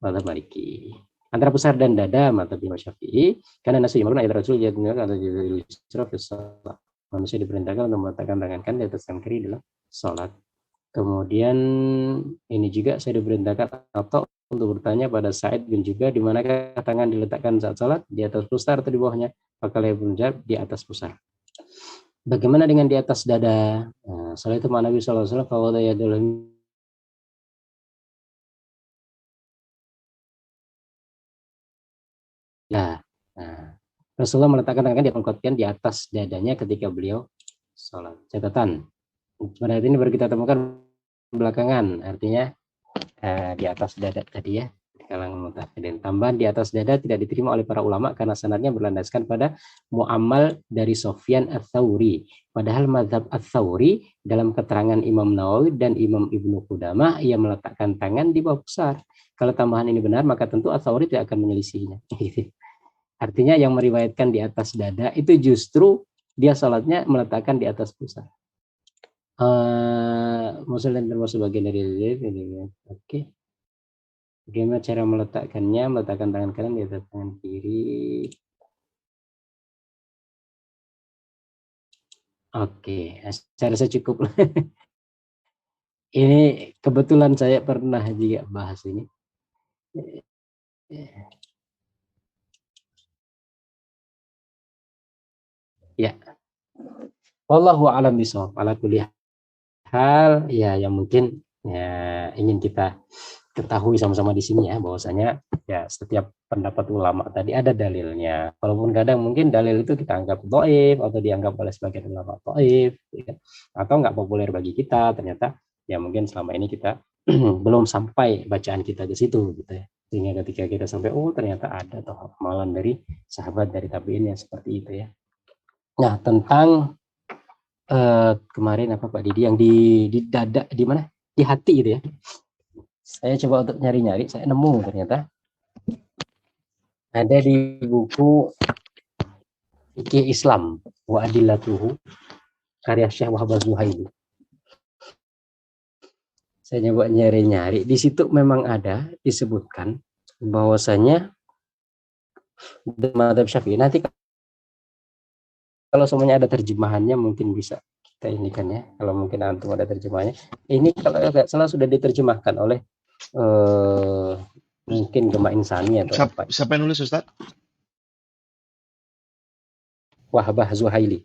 mazhab Maliki. Antara pusar dan dada mazhab Imam Syafi'i, karena nasu Imam ayat Rasul manusia diperintahkan untuk meletakkan tangan kanan di atas tangan kiri dalam salat. Kemudian ini juga saya diperintahkan atau untuk bertanya pada Sa'id bin Jubair di manakah tangan diletakkan saat salat, di atas pusar atau di bawahnya? Maka beliau menjawab di atas pusar. Bagaimana dengan di atas dada? Nah, salat itu Nabi sallallahu alaihi wasallam ya, nah, Rasulullah meletakkan tangan di atas dadanya ketika beliau sholat. Catatan, pada ini baru kita temukan belakangan, artinya di atas dada tadi ya, di kalangan mutaakhirin. Tambahan di atas dada tidak diterima oleh para ulama karena sanadnya berlandaskan pada mu'ammal dari Sufyan Ats-Tsauri. Padahal mazhab Ats-Tsauri dalam keterangan Imam Nawawi dan Imam Ibnu Qudamah ia meletakkan tangan di bawah pusar. Kalau tambahan ini benar, maka tentu Ats-Tsauri tidak akan menyelisihinya. Artinya yang meriwayatkan di atas dada itu justru dia salatnya meletakkan di atas pusar. Muslim termasuk bagian dari ini. Oke. Bagaimana cara meletakkannya? Meletakkan tangan kanan di atas tangan kiri. Oke, saya rasa cukup. Ini kebetulan saya pernah juga bahas ini. Ya. Wallahu a'lam bishawab. Ala kulli hal ya yang mungkin ya ingin kita ketahui sama-sama di sini ya, bahwasanya ya setiap pendapat ulama tadi ada dalilnya. Walaupun kadang mungkin dalil itu kita anggap dhaif atau dianggap oleh sebagian ulama dhaif, ya, atau nggak populer bagi kita. Ternyata ya mungkin selama ini kita belum sampai bacaan kita ke situ gitu ya. Sehingga ketika kita sampai ternyata ada toh amalan dari sahabat dari tabi'in yang seperti itu ya. Nah, tentang kemarin apa Pak Didi yang di dada di mana? Di hati itu ya. Saya coba untuk nyari-nyari, saya nemu ternyata ada di buku Fikih Islam wa Adillatuhu karya Syekh Wahab Az-Zuhaili. Saya coba nyari-nyari, di situ memang ada disebutkan bahwasanya mazhab Syafi'i. Nanti kalau semuanya ada terjemahannya mungkin bisa kita ini kan ya. Kalau mungkin antum ada terjemahannya. Ini kalau nggak salah sudah diterjemahkan oleh mungkin Gema Insani atau siapa yang nulis Ustaz? Wahbah Zuhaili.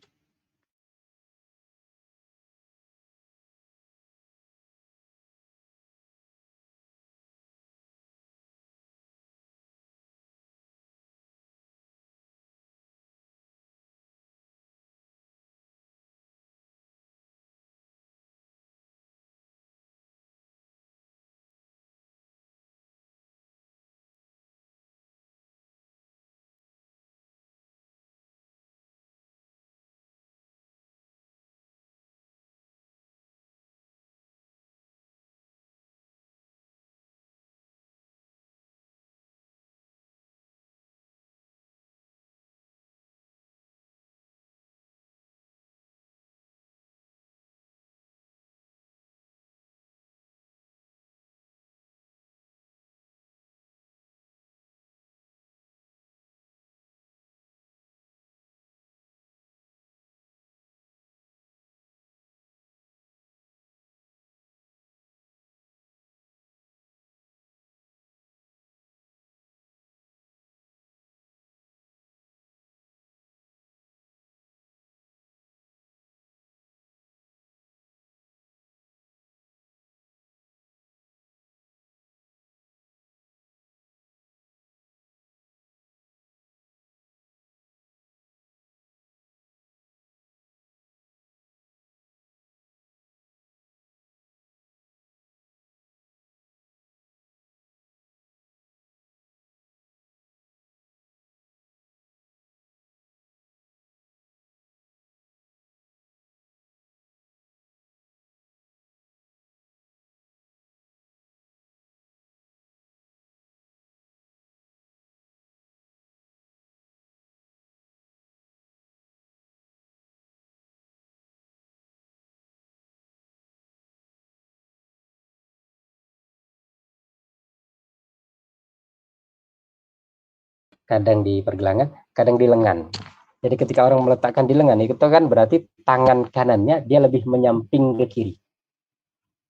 Kadang di pergelangan, kadang di lengan. Jadi ketika orang meletakkan di lengan itu kan berarti tangan kanannya dia lebih menyamping ke kiri.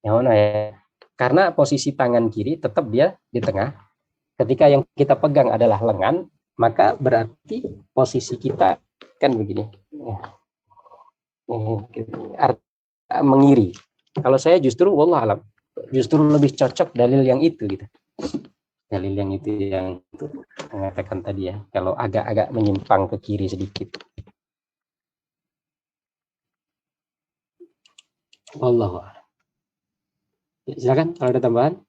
Yang mana ya? Karena posisi tangan kiri tetap dia di tengah. Ketika yang kita pegang adalah lengan, maka berarti posisi kita kan begini. Mengiri. Kalau saya justru wallah alam, justru lebih cocok dalil yang itu gitu. Dalil yang itu yang itu mengatakan tadi ya, kalau agak-agak menyimpang ke kiri sedikit. Wallahu a'lam. Silakan kalau ada tambahan,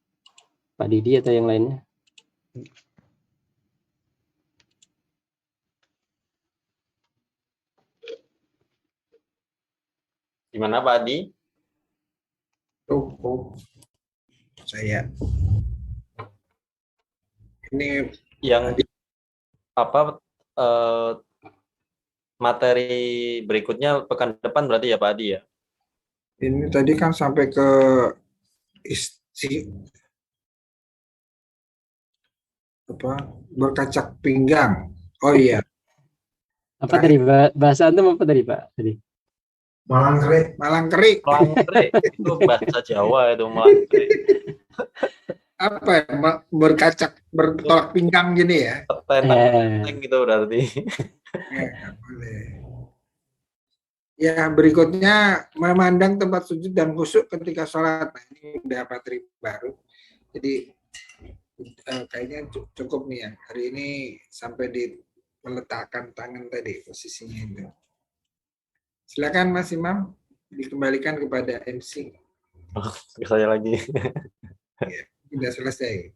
Pak Didi atau yang lainnya. Gimana Pak Adi? Saya ini Yang apa materi berikutnya pekan depan berarti ya Pak Adi ya? ini tadi kan sampai ke berkacak pinggang. Oh iya. Apa tadi bahasa antum apa tadi Pak? Tadi. Malangkrik. Malangkrik itu bahasa Jawa itu malangkrik. Apa ya? Bertolak pinggang gini ya? Tenang gitu berarti. Ya, nggak boleh. Ya, berikutnya memandang tempat sujud dan khusyuk ketika sholat. Nah, ini udah materi baru. Jadi kayaknya cukup nih ya. Hari ini sampai di meletakkan tangan tadi posisinya itu. Silakan Mas Imam, dikembalikan kepada MC. Saya lagi. Ya, sudah selesai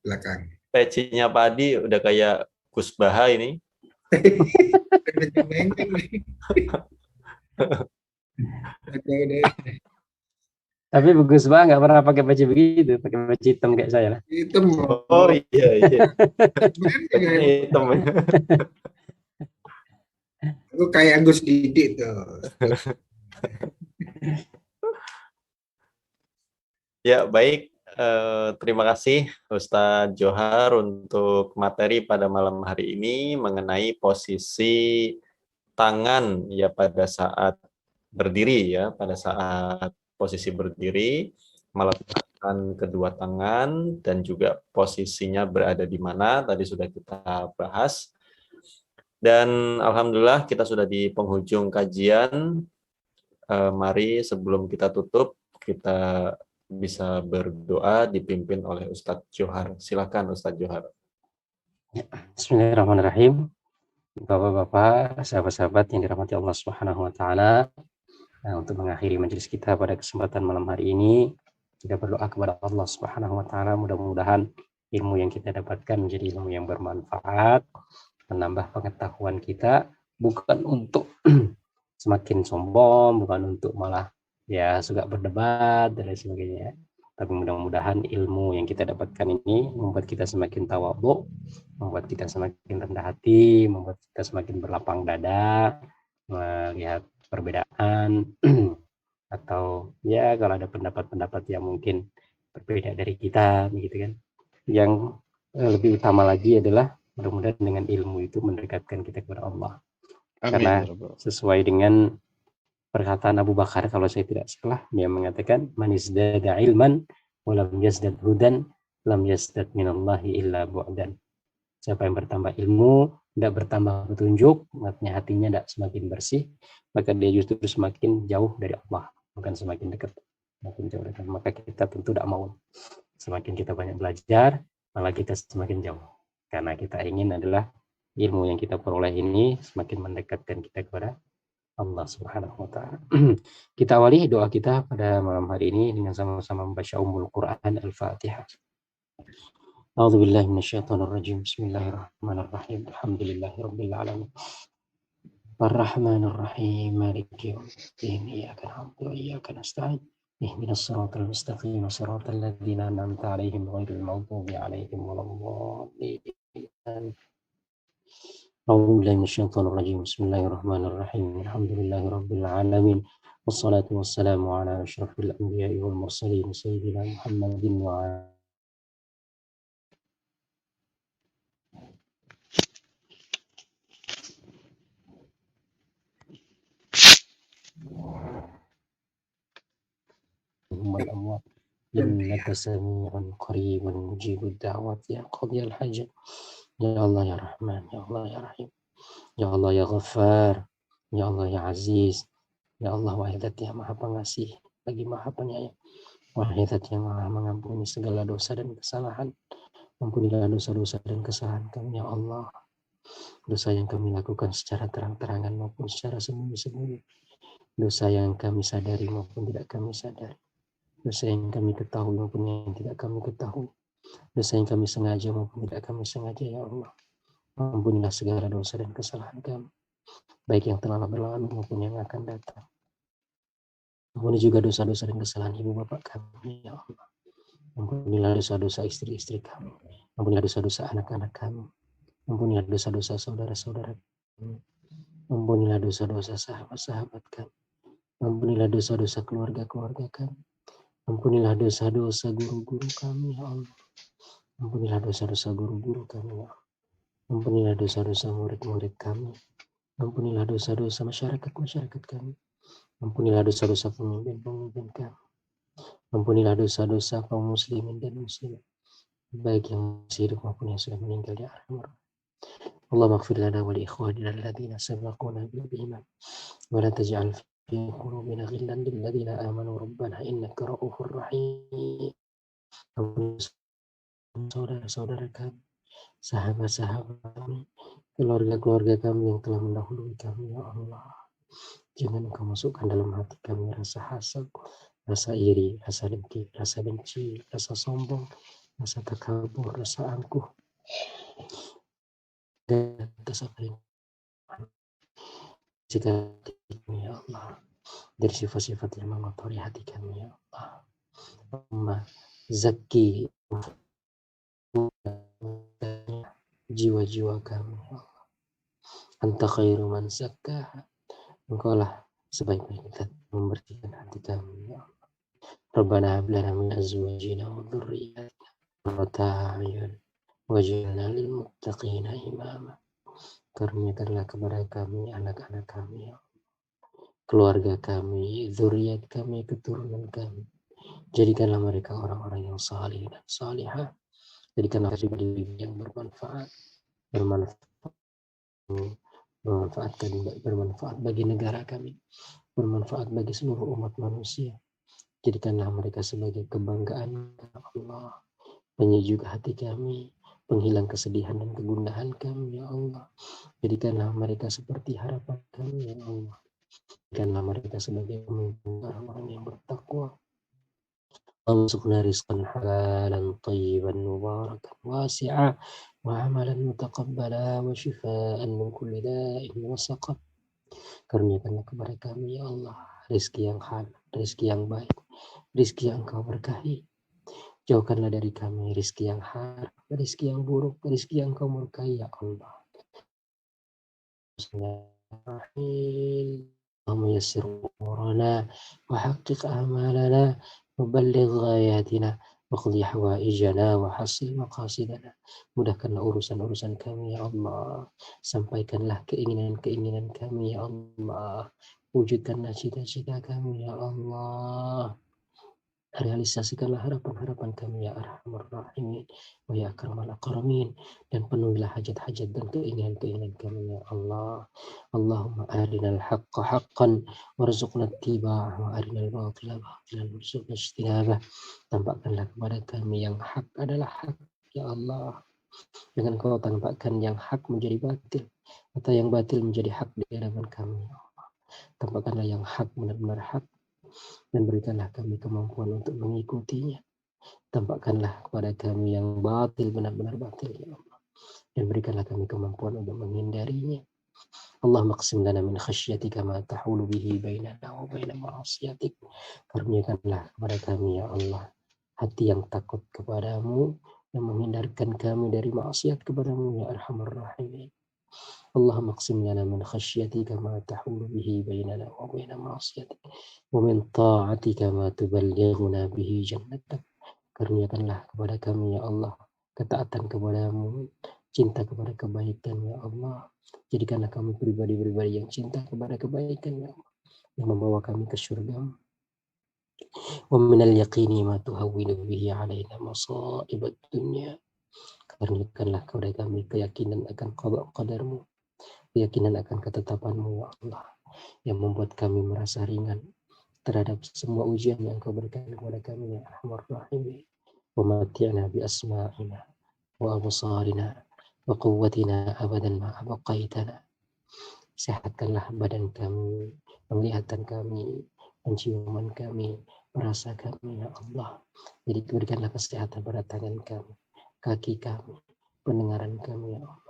belakang. Pecinya Pak Adi udah kayak Gus Baha ini. Tapi bagus banget, nggak pernah pakai baju begitu, pakai baju hitam kayak saya lah. Hitam. Oh iya. Hitam. Aku kayak Gus Didi tuh. Ya baik, terima kasih Ustadz Johar untuk materi pada malam hari ini mengenai posisi tangan ya pada saat berdiri ya, pada saat posisi berdiri, meletakkan kedua tangan dan juga posisinya berada di mana tadi sudah kita bahas. Dan alhamdulillah kita sudah di penghujung kajian. Mari sebelum kita tutup, kita bisa berdoa dipimpin oleh Ustadz Johar. Silakan Ustadz Johar. Bismillahirrahmanirrahim. Bapak-bapak, sahabat-sahabat yang dirahmati Allah Subhanahu wa taala. Nah, untuk mengakhiri majelis kita pada kesempatan malam hari ini, kita berdoa kepada Allah Subhanahu wa taala, mudah-mudahan ilmu yang kita dapatkan menjadi ilmu yang bermanfaat, menambah pengetahuan kita, bukan untuk semakin sombong, bukan untuk malah ya suka berdebat dan lain sebagainya. Tapi mudah-mudahan ilmu yang kita dapatkan ini membuat kita semakin tawadhu, membuat kita semakin rendah hati, membuat kita semakin berlapang dada, melihat perbedaan atau ya kalau ada pendapat-pendapat yang mungkin berbeda dari kita begitu kan. Yang lebih utama lagi adalah mudah-mudahan dengan ilmu itu mendekatkan kita kepada Allah. Amin. Karena sesuai dengan perkataan Abu Bakar, kalau saya tidak salah, dia mengatakan man izdada ilman wa lam yazdad hudan lam yazdad minallahi illa bu'dan. Siapa yang bertambah ilmu, tidak bertambah petunjuk, artinya hatinya tidak semakin bersih, maka dia justru semakin jauh dari Allah, bukan semakin dekat. Semakin jauh dari Allah. Maka kita tentu tidak mau. Semakin kita banyak belajar, malah kita semakin jauh. Karena kita ingin adalah ilmu yang kita peroleh ini semakin mendekatkan kita kepada Allah Subhanahu wa taala. Kita awali doa kita pada malam hari ini dengan sama-sama membaca Ummul Quran Al-Fatihah. A'udzu billahi minasyaitonir rajim. Bismillahirrahmanirrahim. Alhamdulillahirabbil alamin. Ar-Rahmanir Rahim. Maliki yaumiddin. Iyyaka na'budu wa iyyaka nasta'in. Ihdinas siratal mustaqim. Shiratal ladzina an'amta 'alaihim ghairil maghdubi 'alaihim waladdallin. أعوذ بالله من الشيطان الرجيم بسم الله الرحمن الرحيم الحمد لله رب العالمين والصلاة والسلام على أشرف الأنبياء والمرسلين سيدنا محمد وعلى الأموات إنك سميع قريب مجيب الدعوات يا قاضي الحاجة يا الله يا رحمن يا الله يا رحيم Ya Allah ya Ghaffar, ya Allah ya Aziz, ya Allah Wahidat yang Maha Pengasih, lagi Maha Penyayang, Wahidat yang Maha mengampuni segala dosa dan kesalahan. Ampunilah dosa-dosa dan kesalahan kami ya Allah. Dosa yang kami lakukan secara terang-terangan maupun secara sembunyi-sembunyi. Dosa yang kami sadari maupun tidak kami sadari. Dosa yang kami ketahui maupun yang tidak kami ketahui. Dosa yang kami sengaja maupun tidak kami sengaja ya Allah. Ampunilah segala dosa dan kesalahan kami, baik yang telah berlalu maupun yang akan datang. Ampuni juga dosa-dosa dan kesalahan ibu bapak kami, ya Allah. Ampunilah dosa-dosa istri-istri kami. Ampunilah dosa-dosa anak-anak kami. Ampunilah dosa-dosa saudara-saudara kami. Ampunilah dosa-dosa sahabat-sahabat kami. Ampunilah dosa-dosa keluarga-keluarga kami. Ampunilah dosa-dosa guru-guru kami, ya Allah. Ampunilah dosa-dosa guru-guru kami, ya Allah. Ampunilah dosa-dosa murid-murid kami. Ampunilah dosa-dosa masyarakat kami. Ampunilah dosa-dosa pemimpin-pemimpin kami. Ampunilah dosa-dosa kaum muslimin dan muslimat, baik yang masih hidup maupun yang sudah meninggal di alam. Allahumma ighfir lana wa li ikhwanina alladziina sabaquna bil iman wa la taj'al fi qulubina ghillan lil ladziina aamanu rabbana innaka ra'ufur rahim. Saudara-saudara kami, sahabat-sahabat kami, keluarga-keluarga kami yang telah mendahului kami, ya Allah. Jangan Engkau masukkan dalam hati kami rasa hasad, rasa iri, rasa dengki, rasa benci, rasa sombong, rasa takabur, rasa angkuh. Dan rasa jika kami, ya Allah, dari sifat-sifat yang mengotori hati kami, ya Allah. Allahumma zakki jiwa-jiwa kami, ya Allah. Anta khairu man zakkaha. Engkau lah sebaik-baik zat membersihkan hati kami, ya Allah. Rabbana hab lana min azwajina wa dhurriyyatina qurrata a'yun waj'alna lil muttaqina imama. Karuniakanlah kepada kami anak-anak kami, ya Allah. Keluarga kami, zuriat kami, keturunan kami. Jadikanlah mereka orang-orang yang salih dan salihah. Jadikanlah pribadi yang bermanfaat bermanfaat bagi negara kami, bermanfaat bagi seluruh umat manusia. Jadikanlah mereka sebagai kebanggaan Allah, penyejuk hati kami, penghilang kesedihan dan kegundahan kami, ya Allah. Jadikanlah mereka seperti harapan kami, ya Allah. Jadikanlah mereka sebagai pemimpin orang-orang yang bertakwa. وارزقنا رزقا حلالا طيبا مباركا واسعا وعملا متقبلا وشفاء من كل داء وسقم. Karuniakanlah kepada kami, ya Allah, rezeki yang halal, rezeki yang baik, rezeki yang Engkau berkahi. Jauhkanlah dari kami rezeki yang haram, rezeki yang buruk, rezeki yang Engkau murkai, ya Allah. اللهم يسر أمورنا وحقق آمالنا وبلغ غاياتنا واقض حوائجنا وحصل مقاصدنا. Mudahkanlah urusan-urusan kami, ya Allah. Sampaikanlah keinginan-keinginan kami, ya Allah. Wujudkanlah cita-cita kami, ya Allah. Realisasikanlah harapan-harapan kami, ya Arhamar Rahimin wa ya Akramal Akramin, dan penuhilah hajat-hajat dan keinginan-keinginan kami, ya Allah. Allahumma arinal haqqa haqqan warzuqna ittiba'ah wa arinal batila batilan warzuqna ijtinabah. Tampakkanlah kepada kami yang hak adalah hak, ya Allah. Jangan Kau tampakkan yang hak menjadi batil atau yang batil menjadi hak di hadapan kami, ya Allah. Tampakkanlah yang hak benar-benar hak dan berikanlah kami kemampuan untuk mengikutinya. Tampakkanlah kepada kami yang batil benar-benar batil, ya Allah, dan berikanlah kami kemampuan untuk menghindarinya. Allahumma qsim lana min khasyatika ma tahulu bihi bainana wa baina ma'asiyatik. Karuniakanlah kepada kami, ya Allah, hati yang takut kepadamu, yang menghindarkan kami dari maksiat kepadamu, ya Arhamar Rahimin. Allahumma qsim lana min khasyatika ma tahulu bihi bainana wa baina ma'asiyatik wa min ta'atika ma tuballighuna bihi jannatak. Karuniakanlah kepada kami, ya Allah, ketaatan kepadamu, cinta kepada kebaikan, ya Allah. Jadikanlah kami pribadi-pribadi yang cinta kepada kebaikan, ya Allah, yang membawa kami ke surga. Wa minal yaqini ma tuhawwinu bihi alaina masa'ibad dunya. Karuniakanlah kepada kami keyakinan akan qada qadarmu, keyakinan akan ketetapanmu, ya Allah, yang membuat kami merasa ringan terhadap semua ujian yang Kau berikan kepada kami, ya Arhamar Rahimin. Wa mati'na bi asma'ina wa absarina wa quwwatina abadan ma abqaitana. Sehatkanlah badan kami, penglihatan kami, penciuman kami, perasa kami, ya Allah. Jadi berikanlah kesehatan pada tangan kami, kaki kami, pendengaran kami, ya Allah.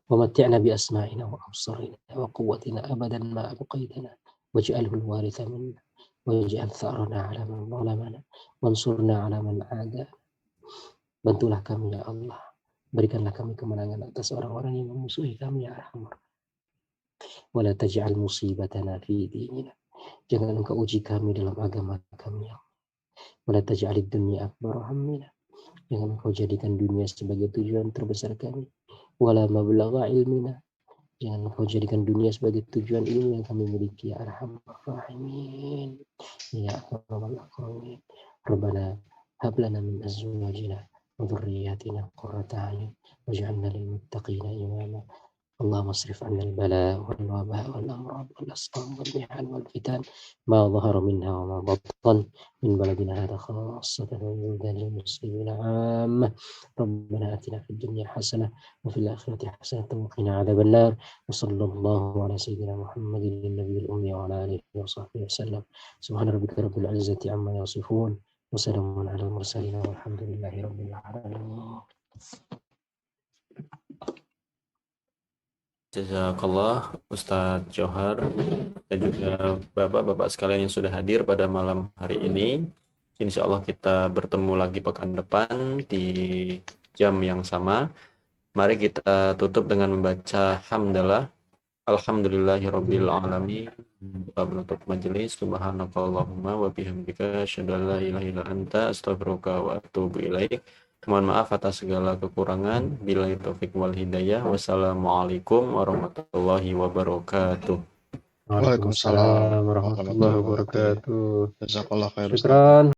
ومتعنا بأسمائنا وأبصارنا وقوتنا أبدا ما أبقيتنا واجعله الوارث منا واجعل ثأرنا على من ظلمنا وانصرنا على من عادانا. Bantulah kami, ya Allah. Berikanlah kami kemenangan atas orang-orang yang memusuhi kami, ya Arhamar. Wala taj'al musibatana fi dinina. Jangan Engkau uji kami dalam agama kami, ya Allah. Wala taj'alid dunya akbar hammina. Jangan Engkau jadikan dunia sebagai tujuan terbesar kami. Wala mablagha ilmina. Jangan Engkau jadikan dunia sebagai tujuan ilmu yang kami miliki, ya Arhamar Rahimin, ya Akramal Akramin. Rabbana hab lana min azwajina wa dhurriyyatina qurrata a'yun waj'alna lil muttaqina imama. اللهم اصرف عنا البلاء والوباء والأمراض والأسقام والمحن والفتن ما ظهر منها وما بطن من بلدنا هذا خاصة ومن بلدان المسلمين عامة. ربنا آتنا في الدنيا حسنة وفي الآخرة حسنة وقنا عذاب النار. وصلى الله على سيدنا محمد النبي الأمي وعلى آله وصحبه وسلم. سبحان ربك رب العزة عما يصفون وسلام على المرسلين والحمد لله رب العالمين. Jazakallah Ustadz Johar dan juga bapak-bapak sekalian yang sudah hadir pada malam hari ini. Insya Allah kita bertemu lagi pekan depan di jam yang sama. Mari kita tutup dengan membaca hamdalah. Alhamdulillahirabbil alamin. Menutup majelis. Subhanakallahumma wa bihamdika asyhadu an la ilaha illa anta astaghfiruka wa atubu ilaik. Mohon maaf atas segala kekurangan. Billahi taufik wal hidayah. Wassalamualaikum warahmatullahi wabarakatuh. Waalaikumsalam warahmatullahi wabarakatuh. Jazakallah khair Ustaz. Syukran.